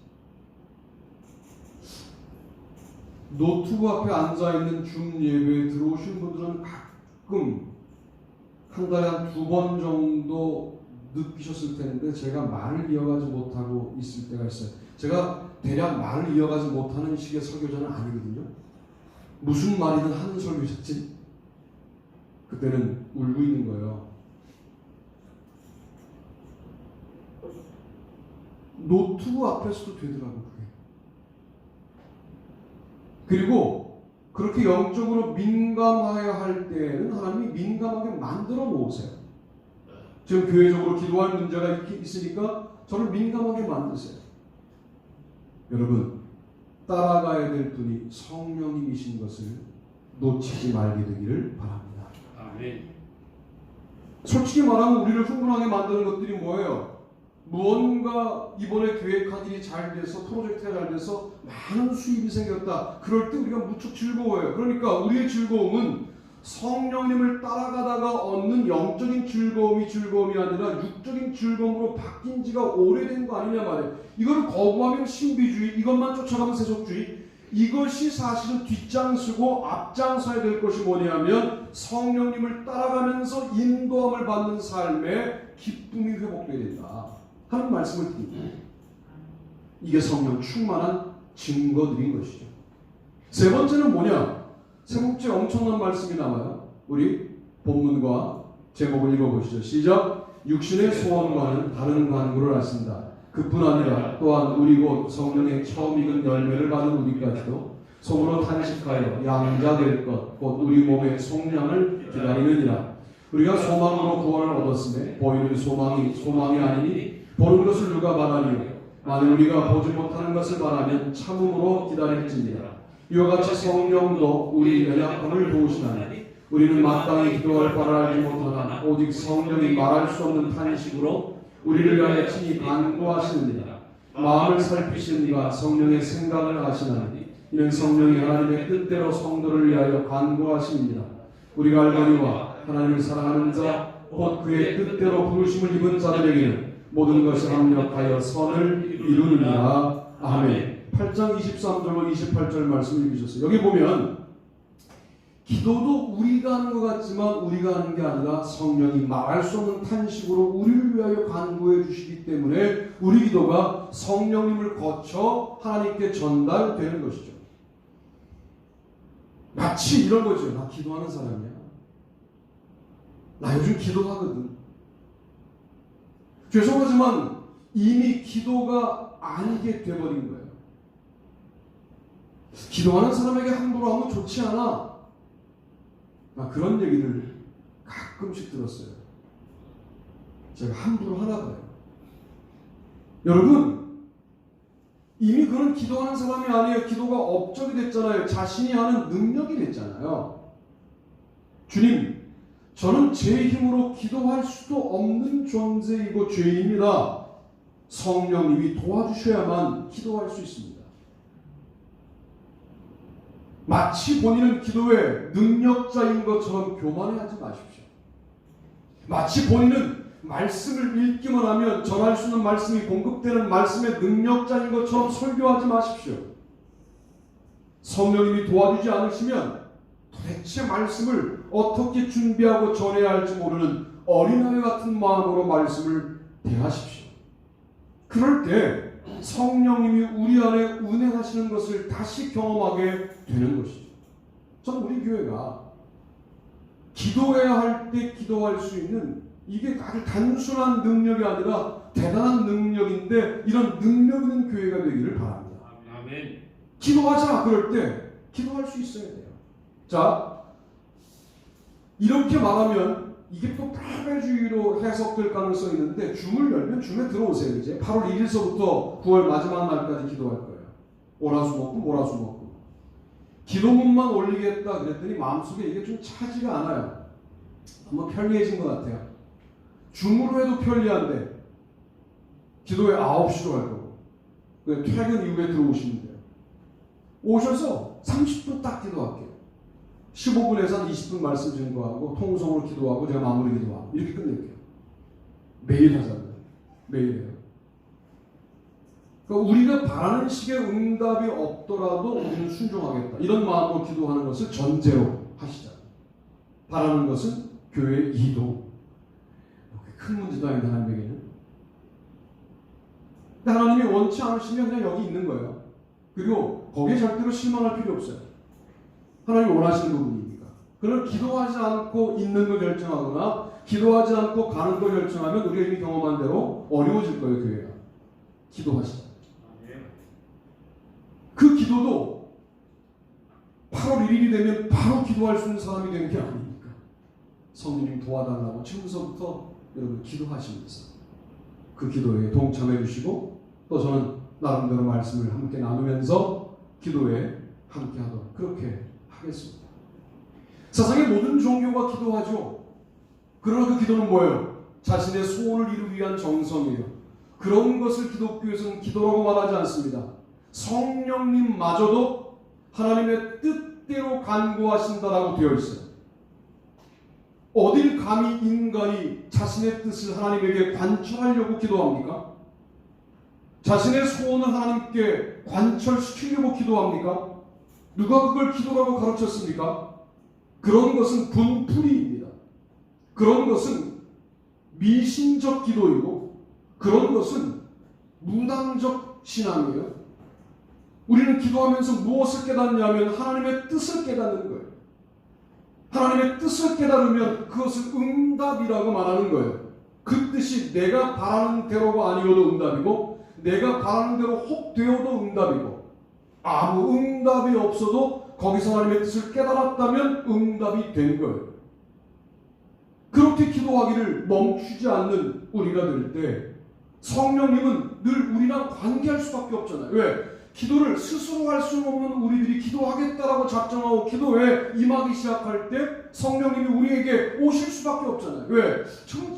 노트북 앞에 앉아있는 줌 예배에 들어오신 분들은 가끔 한 달에 한 2번 정도 느끼셨을 텐데 제가 말을 이어가지 못하고 있을 때가 있어요. 제가 대략 말을 이어가지 못하는 식의 설교자는 아니거든요. 무슨 말이든 하는 설교자지. 그때는 울고 있는 거예요. 노트북 앞에서도 되더라고요. 그게. 그리고 그렇게 영적으로 민감해야 할 때에는 하나님이 민감하게 만들어 놓으세요. 지금 교회적으로 기도할 문제가 있으니까 저를 민감하게 만드세요. 여러분, 따라가야 될 분이 성령님이신 것을 놓치지 말게 되기를 바랍니다. 아멘. 솔직히 말하면 우리를 흥분하게 만드는 것들이 뭐예요? 무언가 이번에 계획한 일이 잘 돼서 프로젝트가 잘 돼서 많은 수입이 생겼다. 그럴 때 우리가 무척 즐거워요. 그러니까 우리의 즐거움은 성령님을 따라가다가 얻는 영적인 즐거움이 아니라 육적인 즐거움으로 바뀐 지가 오래된 거 아니냐 말이에요. 이걸 거부하면 신비주의, 이것만 쫓아가면 세속주의. 이것이 사실은 뒷장서고 앞장서야 될 것이 뭐냐면 성령님을 따라가면서 인도함을 받는 삶에 기쁨이 회복되어야 된다 하는 말씀을 드립니다. 이게 성령 충만한 증거들인 것이죠. 세 번째는 뭐냐? 세 번째 엄청난 말씀이 나와요. 우리 본문과 제목을 읽어보시죠. 시작. 육신의 소원과는 다른 간구를 하신다. 그뿐 아니라 또한 우리 곧 성령의 처음 익은 열매를 받은 우리까지도 속으로 탄식하여 양자될 것 곧 우리 몸의 속량을 기다리느니라. 우리가 소망으로 구원을 얻었으며 보이는 소망이 아니니 보는 것을 누가 말하리요. 만일 우리가 보지 못하는 것을 말하면 참음으로 기다릴지니라. 이와 같이 성령도 우리 연약함을 도우시나니 우리는 마땅히 기도할 바를 알지 못하나 오직 성령이 말할 수 없는 탄식으로 우리를 위하여 친히 간구하시느니라. 마음을 살피시는 이가 성령의 생각을 아시나니 이는 성령이 하나님의 뜻대로 성도를 위하여 간구하십니다. 우리가 알거니와 하나님을 사랑하는 자 곧 그의 뜻대로 부르심을 입은 자들에게는 모든 것이 합력하여 선을 이루느니라. 아멘. 8장 23절로 28절 말씀 읽으셨어요. 여기 보면 기도도 우리가 하는 것 같지만 우리가 하는 게 아니라 성령이 말할 수 없는 탄식으로 우리를 위하여 간구해 주시기 때문에 우리 기도가 성령님을 거쳐 하나님께 전달되는 것이죠. 마치 이런 거죠. 나 기도하는 사람이야. 나 요즘 기도하거든. 죄송하지만 이미 기도가 아니게 돼버린 거예요. 기도하는 사람에게 함부로 하면 좋지 않아. 그런 얘기를 가끔씩 들었어요. 제가 함부로 하나 봐요. 여러분, 이미 그런 기도하는 사람이 아니에요. 기도가 업적이 됐잖아요. 자신이 하는 능력이 됐잖아요. 주님, 저는 제 힘으로 기도할 수도 없는 존재이고 죄인입니다. 성령님이 도와주셔야만 기도할 수 있습니다. 마치 본인은 기도의 능력자인 것처럼 교만해하지 마십시오. 마치 본인은 말씀을 읽기만 하면 전할 수 있는 말씀이 공급되는 말씀의 능력자인 것처럼 설교하지 마십시오. 성령님이 도와주지 않으시면 도대체 말씀을 어떻게 준비하고 전해야 할지 모르는 어린아이 같은 마음으로 말씀을 대하십시오. 그럴 때 성령님이 우리 안에 운행하시는 것을 다시 경험하게 되는 것이죠. 저는 우리 교회가 기도해야 할 때 기도할 수 있는 이게 아주 단순한 능력이 아니라 대단한 능력인데 이런 능력 있는 교회가 되기를 바랍니다. 아멘. 기도하자 그럴 때 기도할 수 있어야 돼요. 자, 이렇게 말하면 이게 또 파괴주의로 해석될 가능성이 있는데 줌을 열면 줌에 들어오세요. 이제 8월 1일서부터 9월 마지막 날까지 기도할 거예요. 오라수 먹고 모라수 먹고 기도문만 올리겠다 그랬더니 마음속에 이게 좀 차지가 않아요. 너무 편리해진 것 같아요. 줌으로 해도 편리한데 기도에 9시로 할 거고 퇴근 이후에 들어오시면 돼요. 오셔서 30분 딱 기도할게요. 15분에서 한 20분 말씀 증거하고 통성으로 기도하고 제가 마무리 기도하고 이렇게 끝낼게요. 매일 하잖아요. 매일 해요. 그러니까 우리가 바라는 식의 응답이 없더라도 우리는 순종하겠다. 이런 마음으로 기도하는 것을 전제로 하시자. 바라는 것은 교회의 이도. 큰 문제도 아닌데 하나님에게는. 근데 하나님이 원치 않으시면 그냥 여기 있는 거예요. 그리고 거기에 절대로 실망할 필요 없어요. 하나님이 원하시는 부분이니까. 그걸 기도하지 않고 있는 걸 결정하거나 기도하지 않고 가는 걸 결정하면 우리가 이미 경험한 대로 어려워질 거예요. 교회가. 기도하시자. 그 기도도 8월 1일이 되면 바로 기도할 수 있는 사람이 되는 게 아니니까. 성령님 도와달라고 지금서부터 여러분 기도하시면서 그 기도에 동참해 주시고 또 저는 나름대로 말씀을 함께 나누면서 기도에 함께 하도록 그렇게 하겠습니다. 세상의 모든 종교가 기도하죠. 그러나 그 기도는 뭐예요? 자신의 소원을 이루기 위한 정성이에요. 그런 것을 기독교에서는 기도라고 말하지 않습니다. 성령님마저도 하나님의 뜻대로 간구하신다라고 되어 있어요. 어딜 감히 인간이 자신의 뜻을 하나님에게 관철하려고 기도합니까? 자신의 소원을 하나님께 관철시키려고 기도합니까? 누가 그걸 기도라고 가르쳤습니까? 그런 것은 분풀이입니다. 그런 것은 미신적 기도이고 그런 것은 무당적 신앙이에요. 우리는 기도하면서 무엇을 깨닫냐면 하나님의 뜻을 깨닫는 거예요. 하나님의 뜻을 깨달으면 그것을 응답이라고 말하는 거예요. 그 뜻이 내가 바라는 대로가 아니어도 응답이고 내가 바라는 대로 혹 되어도 응답이고 아무 응답이 없어도 거기서 하나님의 뜻을 깨달았다면 응답이 된 거예요. 그렇게 기도하기를 멈추지 않는 우리가 될 때 성령님은 늘 우리랑 관계할 수밖에 없잖아요. 왜? 기도를 스스로 할 수 없는 우리들이 기도하겠다라고 작정하고 기도에 임하기 시작할 때 성령님이 우리에게 오실 수밖에 없잖아요. 왜?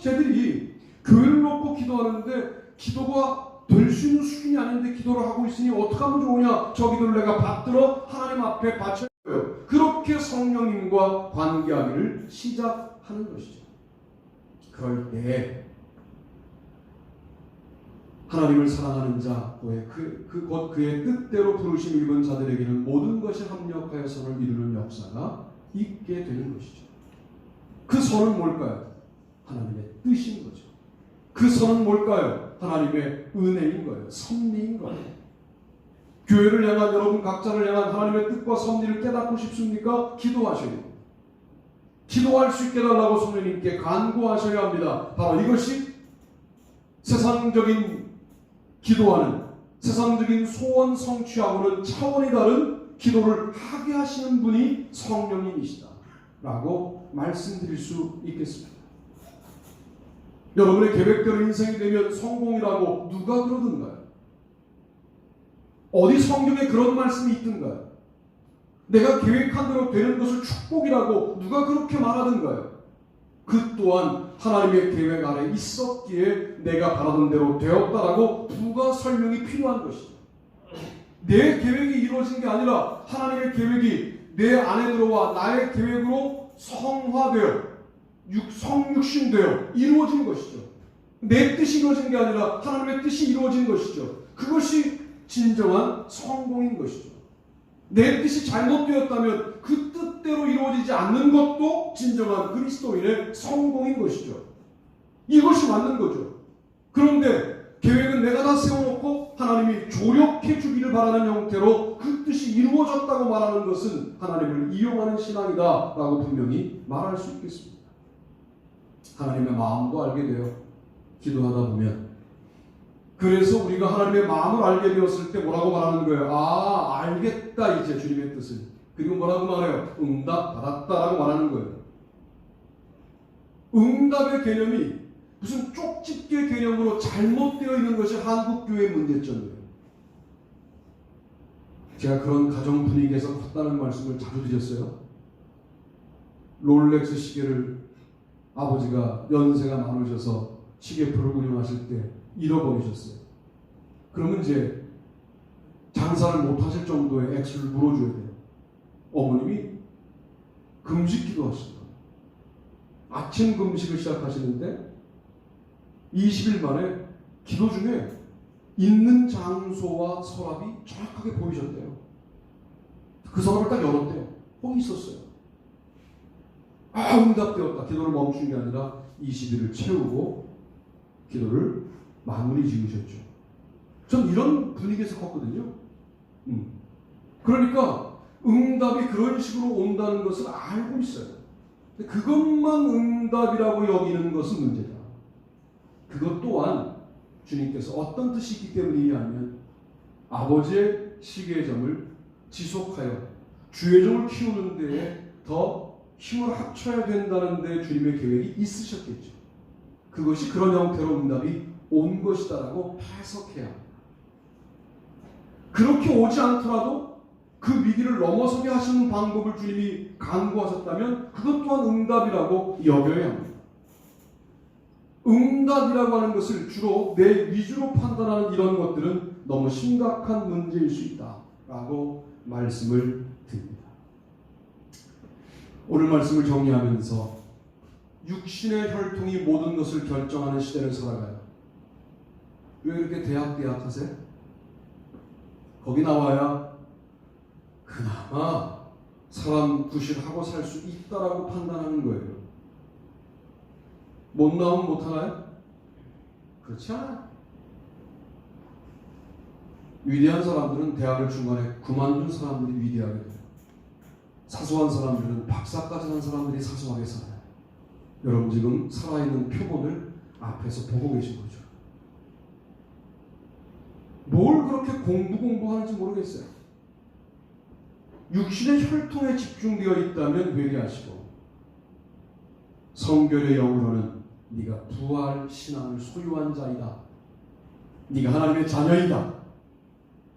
쟤들이 교회를 놓고 기도하는데 기도가 될 수 있는 수준이 아닌데 기도를 하고 있으니 어떻게 하면 좋으냐? 저 기도를 내가 받들어 하나님 앞에 바쳐야 해요. 그렇게 성령님과 관계하기를 시작하는 것이죠. 그럴 때 하나님을 사랑하는 자, 곧 그의 뜻대로 부르심 입은 자들에게는 모든 것이 합력하여 선을 이루는 역사가 있게 되는 것이죠. 그 선은 뭘까요? 하나님의 뜻인 거죠. 그 선은 뭘까요? 하나님의 은혜인 거예요. 섭리인 거예요. 교회를 향한 여러분 각자를 향한 하나님의 뜻과 섭리를 깨닫고 싶습니까? 기도하셔야 됩니다. 기도할 수 있게 달라고 성령님께 간구하셔야 합니다. 바로 이것이 세상적인 기도하는, 세상적인 소원 성취하고는 차원이 다른 기도를 하게 하시는 분이 성령님이시다 라고 말씀드릴 수 있겠습니다. 여러분의 계획대로 인생이 되면 성공이라고 누가 그러던가요? 어디 성경에 그런 말씀이 있던가요? 내가 계획한 대로 되는 것을 축복이라고 누가 그렇게 말하던가요? 그 또한 하나님의 계획 아래 있었기에 내가 바라던 대로 되었다라고 부가 설명이 필요한 것이죠. 내 계획이 이루어진 게 아니라 하나님의 계획이 내 안에 들어와 나의 계획으로 성화되어 성육신되어 이루어진 것이죠. 내 뜻이 이루어진 게 아니라 하나님의 뜻이 이루어진 것이죠. 그것이 진정한 성공인 것이죠. 내 뜻이 잘못되었다면 그 뜻대로 이루어지지 않는 것도 진정한 그리스도인의 성공인 것이죠. 이것이 맞는 거죠. 그런데 계획은 내가 다 세워놓고 하나님이 조력해 주기를 바라는 형태로 그 뜻이 이루어졌다고 말하는 것은 하나님을 이용하는 신앙이다 라고 분명히 말할 수 있겠습니다. 하나님의 마음도 알게 돼요. 기도하다 보면. 그래서 우리가 하나님의 마음을 알게 되었을 때 뭐라고 말하는 거예요? 아, 알겠다 이제 주님의 뜻을. 그리고 뭐라고 말해요? 응답 받았다라고 말하는 거예요. 응답의 개념이 무슨 쪽집게 개념으로 잘못되어 있는 것이 한국교회의 문제점이에요. 제가 그런 가정 분위기에서 컸다는 말씀을 자주 드렸어요. 롤렉스 시계를 아버지가 연세가 많으셔서 시계표를 운영하실 때 잃어버리셨어요. 그러면 이제 장사를 못하실 정도의 액수를 물어줘야 돼요. 어머님이 금식 기도하시는 거예요. 아침 금식을 시작하시는데 20일 만에 기도 중에 있는 장소와 서랍이 정확하게 보이셨대요. 그 서랍을 딱 열었대요. 거기 있었어요. 아, 응답되었다. 기도를 멈춘 게 아니라 20일을 채우고 기도를 마무리 지으셨죠. 전 이런 분위기에서 컸거든요. 그러니까 응답이 그런 식으로 온다는 것을 알고 있어요. 그것만 응답이라고 여기는 것은 문제다. 그것 또한 주님께서 어떤 뜻이 있기 때문이냐면 아버지의 시계의 점을 지속하여 주의 종을 키우는 데에 더 힘을 합쳐야 된다는 데 주님의 계획이 있으셨겠죠. 그것이 그런 형태로 응답이 온 것이다라고 해석해야 합니다. 그렇게 오지 않더라도 그 위기를 넘어서게 하시는 방법을 주님이 강구하셨다면 그것 또한 응답이라고 여겨야 합니다. 응답이라고 하는 것을 주로 내 위주로 판단하는 이런 것들은 너무 심각한 문제일 수 있다라고 말씀을 드립니다. 오늘 말씀을 정리하면서 육신의 혈통이 모든 것을 결정하는 시대를 살아가요. 왜 그렇게 대학 하세요? 거기 나와야 그나마 사람 구실하고 살 수 있다라고 판단하는 거예요. 못 나오면 못하나요? 그렇지 않아요. 위대한 사람들은 대학을 중간에 그만둔 사람들이 위대하게 돼요. 사소한 사람들은 박사까지 한 사람들이 사소하게 살아요. 여러분 지금 살아있는 표본을 앞에서 보고 계신 거죠. 뭘 그렇게 공부하는지 모르겠어요. 육신의 혈통에 집중되어 있다면 회개하시고 성결의 영으로는 네가 부활 신앙을 소유한 자이다. 네가 하나님의 자녀이다.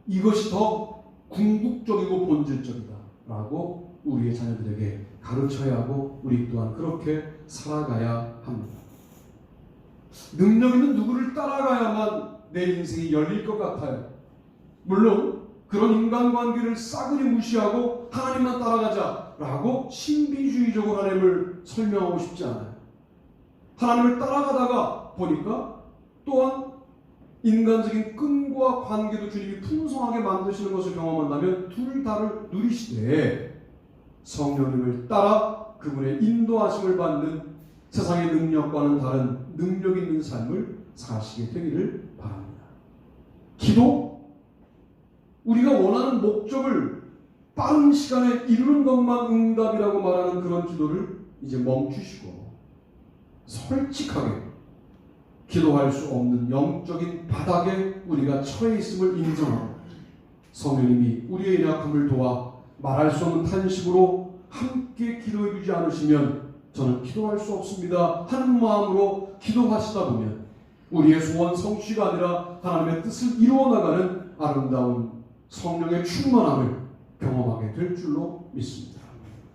이것이 더 궁극적이고 본질적이다 라고 우리의 자녀들에게 가르쳐야 하고 우리 또한 그렇게 살아가야 합니다. 능력 있는 누구를 따라가야만 내 인생이 열릴 것 같아요. 물론 그런 인간관계를 싸그리 무시하고 하나님만 따라가자라고 신비주의적으로 하나님을 설명하고 싶지 않아요. 하나님을 따라가다가 보니까 또한 인간적인 끈과 관계도 주님이 풍성하게 만드시는 것을 경험한다면 둘 다를 누리시되 성령님을 따라 그분의 인도하심을 받는 세상의 능력과는 다른 능력 있는 삶을 사시게 되기를 바랍니다. 기도, 우리가 원하는 목적을 빠른 시간에 이루는 것만 응답이라고 말하는 그런 기도를 이제 멈추시고 솔직하게 기도할 수 없는 영적인 바닥에 우리가 처해 있음을 인정하고 성령님이 우리의 연약함을 도와 말할 수 없는 탄식으로 함께 기도해 주지 않으시면 저는 기도할 수 없습니다 하는 마음으로 기도하시다 보면 우리의 소원 성취가 아니라 하나님의 뜻을 이루어나가는 아름다운 성령의 충만함을 경험하게 될 줄로 믿습니다.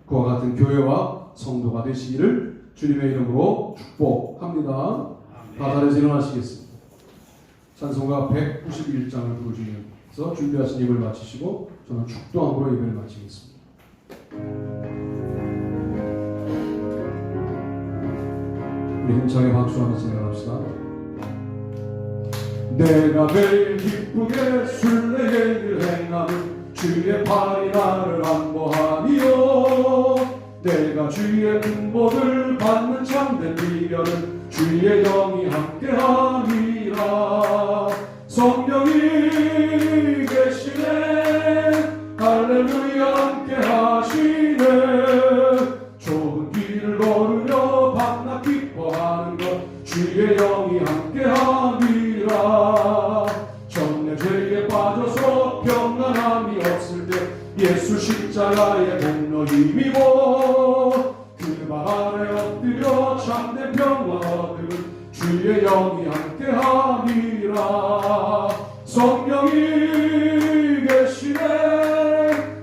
그와 같은 교회와 성도가 되시기를 주님의 이름으로 축복합니다. 다 자리에서 일어나시겠습니다. 찬송가 191장을 부르시면서 준비하신 예배를 마치시고 저는 축도함으로 예배를 마치겠습니다. 우리 힘차게 박수하며 생각합시다. 내가 매일 기쁘게 순례의 길 행하는 주의 팔이 나를 안보하니요 내가 주의 근본을 받는 참된 비결은 주의 영이 함께하니라. 성령이 계시네 할렐루야 함께하시네. 좁은 길을 걸으며 밤낮 기뻐하는 것 주의 영이 함께하니라. 전내 죄에 빠져서 평안함이 없을 때 예수 십자가의 공로 힘입어 그 발 아래 엎드려 참된 평화 얻으면 주의 영이 함께하니라. 성령이 계시네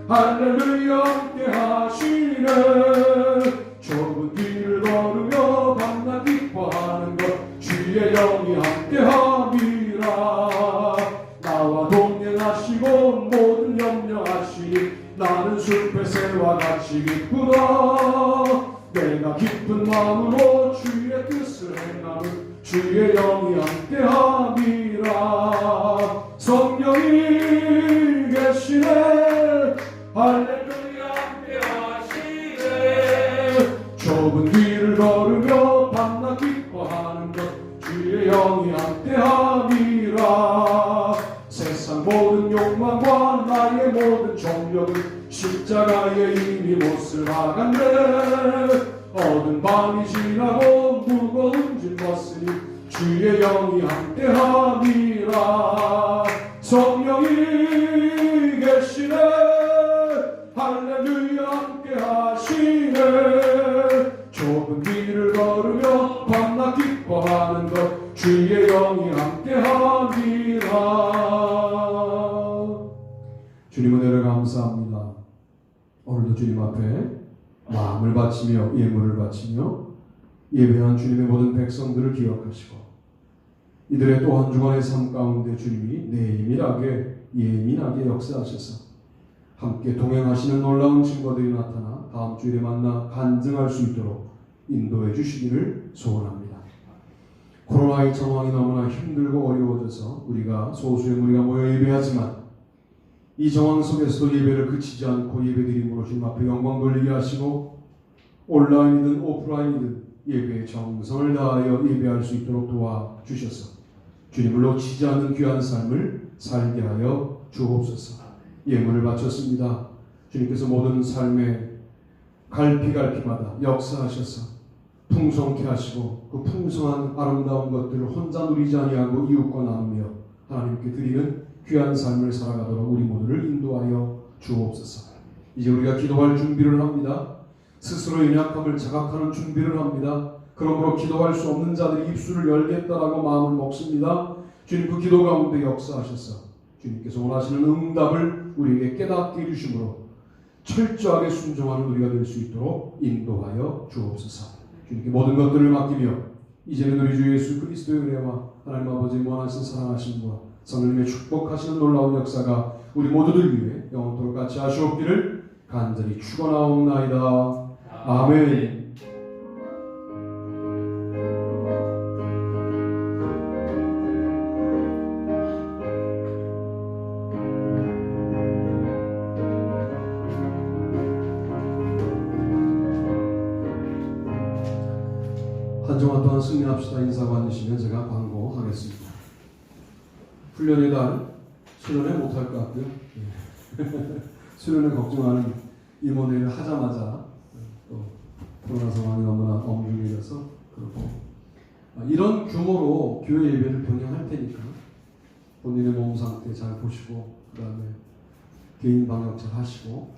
할렐루야 함께하시네. 좁은 길을 걸으며 밤낮 기뻐하는 것 주의 영이 함께하니라. 나와 동행하시고 모든 염려하시니 나는 숲의 새와 같이 기쁘다. 내가 기쁜 마음으로 주의 뜻을 행하는 주의 영이 함께하니라. 성령이 계시네 할렐루야 함께하시네. 좁은 길을 걸으며 밤낮 기뻐하는 것 주의 영이 함께하니라. 세상 모든 욕망과 나의 모든 정력은 십자가에 이미 못을 박았네. 어두운 밤이 지나고 무거운 짐 벗으니 주의 영이 함께하니라. 성령이 계시네 할렐루야 함께하시네. 좁은 길을 걸으며 밤낮 기뻐하는 것 주의 영이 함께하니라. 주님 은혜를 감사합니다. 오늘도 주님 앞에 마음을 바치며 예물을 바치며 예배한 주님의 모든 백성들을 기억하시고 이들의 또 한 주간의 삶 가운데 주님이 예민하게 역사하셔서 함께 동행하시는 놀라운 증거들이 나타나 다음 주일에 만나 간증할 수 있도록 인도해 주시기를 소원합니다. 코로나의 상황이 너무나 힘들고 어려워져서 우리가 소수의 무리가 모여 예배하지만 이 정황 속에서도 예배를 그치지 않고 예배드림으로 주님 앞에 영광 돌리게 하시고 온라인이든 오프라인이든 예배의 정성을 다하여 예배할 수 있도록 도와주셔서 주님을 놓치지 않는 귀한 삶을 살게 하여 주옵소서. 예물을 바쳤습니다. 주님께서 모든 삶의 갈피갈피마다 역사하셔서 풍성케 하시고 그 풍성한 아름다운 것들을 혼자 누리지 아니하고 이웃과 나누며 하나님께 드리는 귀한 삶을 살아가도록 우리 모두를 인도하여 주옵소서. 이제 우리가 기도할 준비를 합니다. 스스로 연약함을 자각하는 준비를 합니다. 그러므로 기도할 수 없는 자들이 입술을 열겠다라고 마음을 먹습니다. 주님 그 기도 가운데 역사하셔서 주님께서 원하시는 응답을 우리에게 깨닫게 해주심으로 철저하게 순종하는 우리가 될 수 있도록 인도하여 주옵소서. 주님께 모든 것들을 맡기며 이제는 우리 주 예수 그리스도의 은혜와 하나님 아버지의 무한하신 사랑하심과 성령님의 축복하시는 놀라운 역사가 우리 모두들 위해 영원토록 같이 하시옵기를 간절히 축원하옵나이다. 아멘. 한 주간 동안 승리합시다 인사가 앉으시면 제가 광고하겠습니다. 훈련의 달 수련회 못할 것 같고요. 수련회 걱정하는 임원회를 하자마자 또 코로나 상황이 너무나 엄중해져서 그렇고 이런 규모로 교회 예배를 병행할 테니까 본인의 몸 상태 잘 보시고 그 다음에 개인 방역 잘 하시고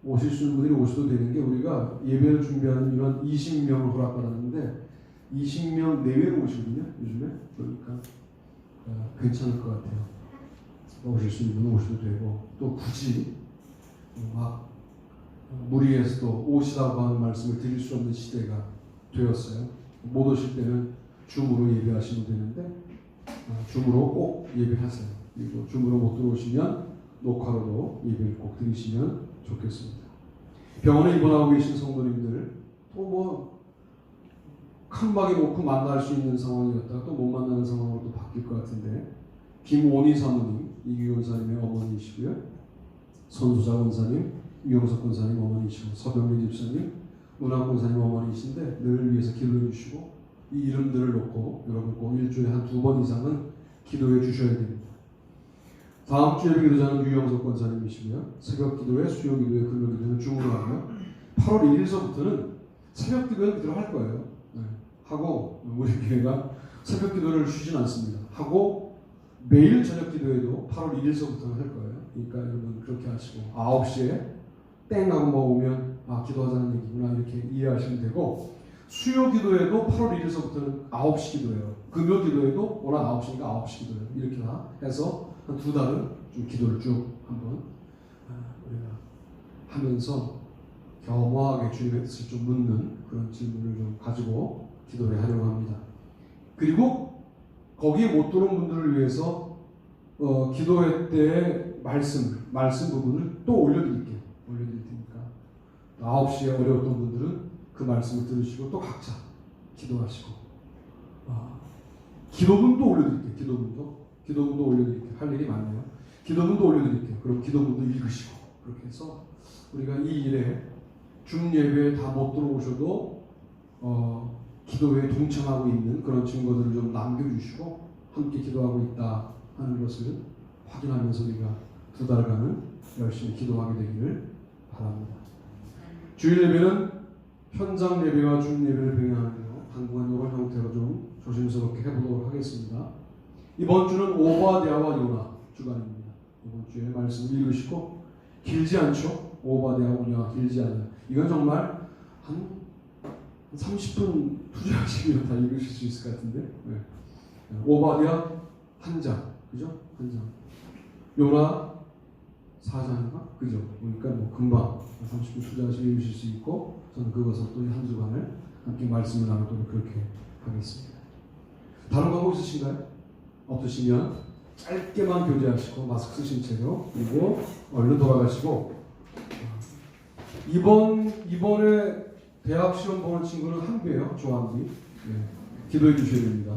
오실 수 있는 분들이 오셔도 되는 게 우리가 예배를 준비하는 이런 20명을 허락받았는데 20명 내외로 오시거든요 요즘에. 그러니까 괜찮을 것 같아요. 오실 수 있는 분은 오셔도 되고 또 굳이 막 무리해서도 오시라고 하는 말씀을 드릴 수 없는 시대가 되었어요. 못 오실 때는 줌으로 예배하시면 되는데 줌으로 꼭 예배하세요. 그리고 줌으로 못 들어오시면 녹화로도 예배를 꼭 드리시면 좋겠습니다. 병원에 입원하고 계신 성도님들 또 뭐 칸막이 놓고 만날 수 있는 상황이었다가 또 못 만나는 상황으로 또 바뀔 것 같은데 김원희 사모님, 이규 원사님의 어머니이시고요. 손수자 원사님, 유영석 권사님 어머니이시고 서병민 집사님, 문학 권사님 어머니이신데 늘 위해서 기도해 주시고 이 이름들을 놓고 여러분 꼭 일주일에 한 2번 이상은 기도해 주셔야 됩니다. 다음 주 예배 기도자는 유영석 권사님이시고요. 새벽 기도회, 수요 기도회, 금요 기도회는 줌으로 하고요. 8월 1일서부터는 새벽 기도회는 그대로 할 거예요. 하고 우리 교회가 새벽 기도를 쉬진 않습니다. 하고 매일 저녁 기도회도 8월 1일서부터는 할 거예요. 그러니까 여러분 그렇게 하시고 9시에 땡 하고 먹으면 기도하자는 얘기구나 이렇게 이해하시면 되고 수요 기도회도 8월 1일서부터는 9시 기도예요. 금요 기도회도 워낙 9시니까 9시 기도예요. 이렇게 다 해서 한 2달은 좀 기도를 쭉 한번 우리가 하면서 겸허하게 주님의 뜻을 좀 묻는 그런 질문을 좀 가지고 기도를 하려고 합니다. 그리고 거기에 못 들어온 분들을 위해서 기도회 때 말씀 부분을 또 올려드릴 테니까 9시에 어려웠던 분들은 그 말씀을 들으시고 또 각자 기도하시고 기도문도 올려드릴게요. 기도문도 올려드릴게요. 할 일이 많네요. 기도문도 올려드릴게요. 그럼 기도문도 읽으시고 그렇게 해서 우리가 이 일에 줌 예배에 다 못 들어오셔도 기도회에 동참하고 있는 그런 증거들을 좀 남겨주시고 함께 기도하고 있다 하는 것을 확인하면서 우리가 2달간은 열심히 기도하게 되기를 바랍니다. 주일 예배는 현장 예배와 줌 예배를 병행하며 당분간 이런 형태로 좀 조심스럽게 해보도록 하겠습니다. 이번 주는 오바댜와 요나 주간입니다. 이번 주에 말씀 읽으시고 길지 않죠? 오바댜와 요나 길지 않아요. 이건 정말 한 30분 투자하시면 다 읽으실 수 있을 것 같은데 오바댜 한 장, 그죠? 한 장. 요나 4장인가? 그죠? 그러니까 뭐 금방 30분 투자하시면 읽으실 수 있고 저는 그것을 또 한 주간을 함께 말씀을 나누도록 그렇게 하겠습니다. 다른 방법 있으신가요? 없으시면 짧게만 교제하시고 마스크 쓰신 채로 그리고 얼른 돌아가시고 이번에 대학 시험 보는 친구는 한배예요. 조한비. 기도해 주셔야 됩니다.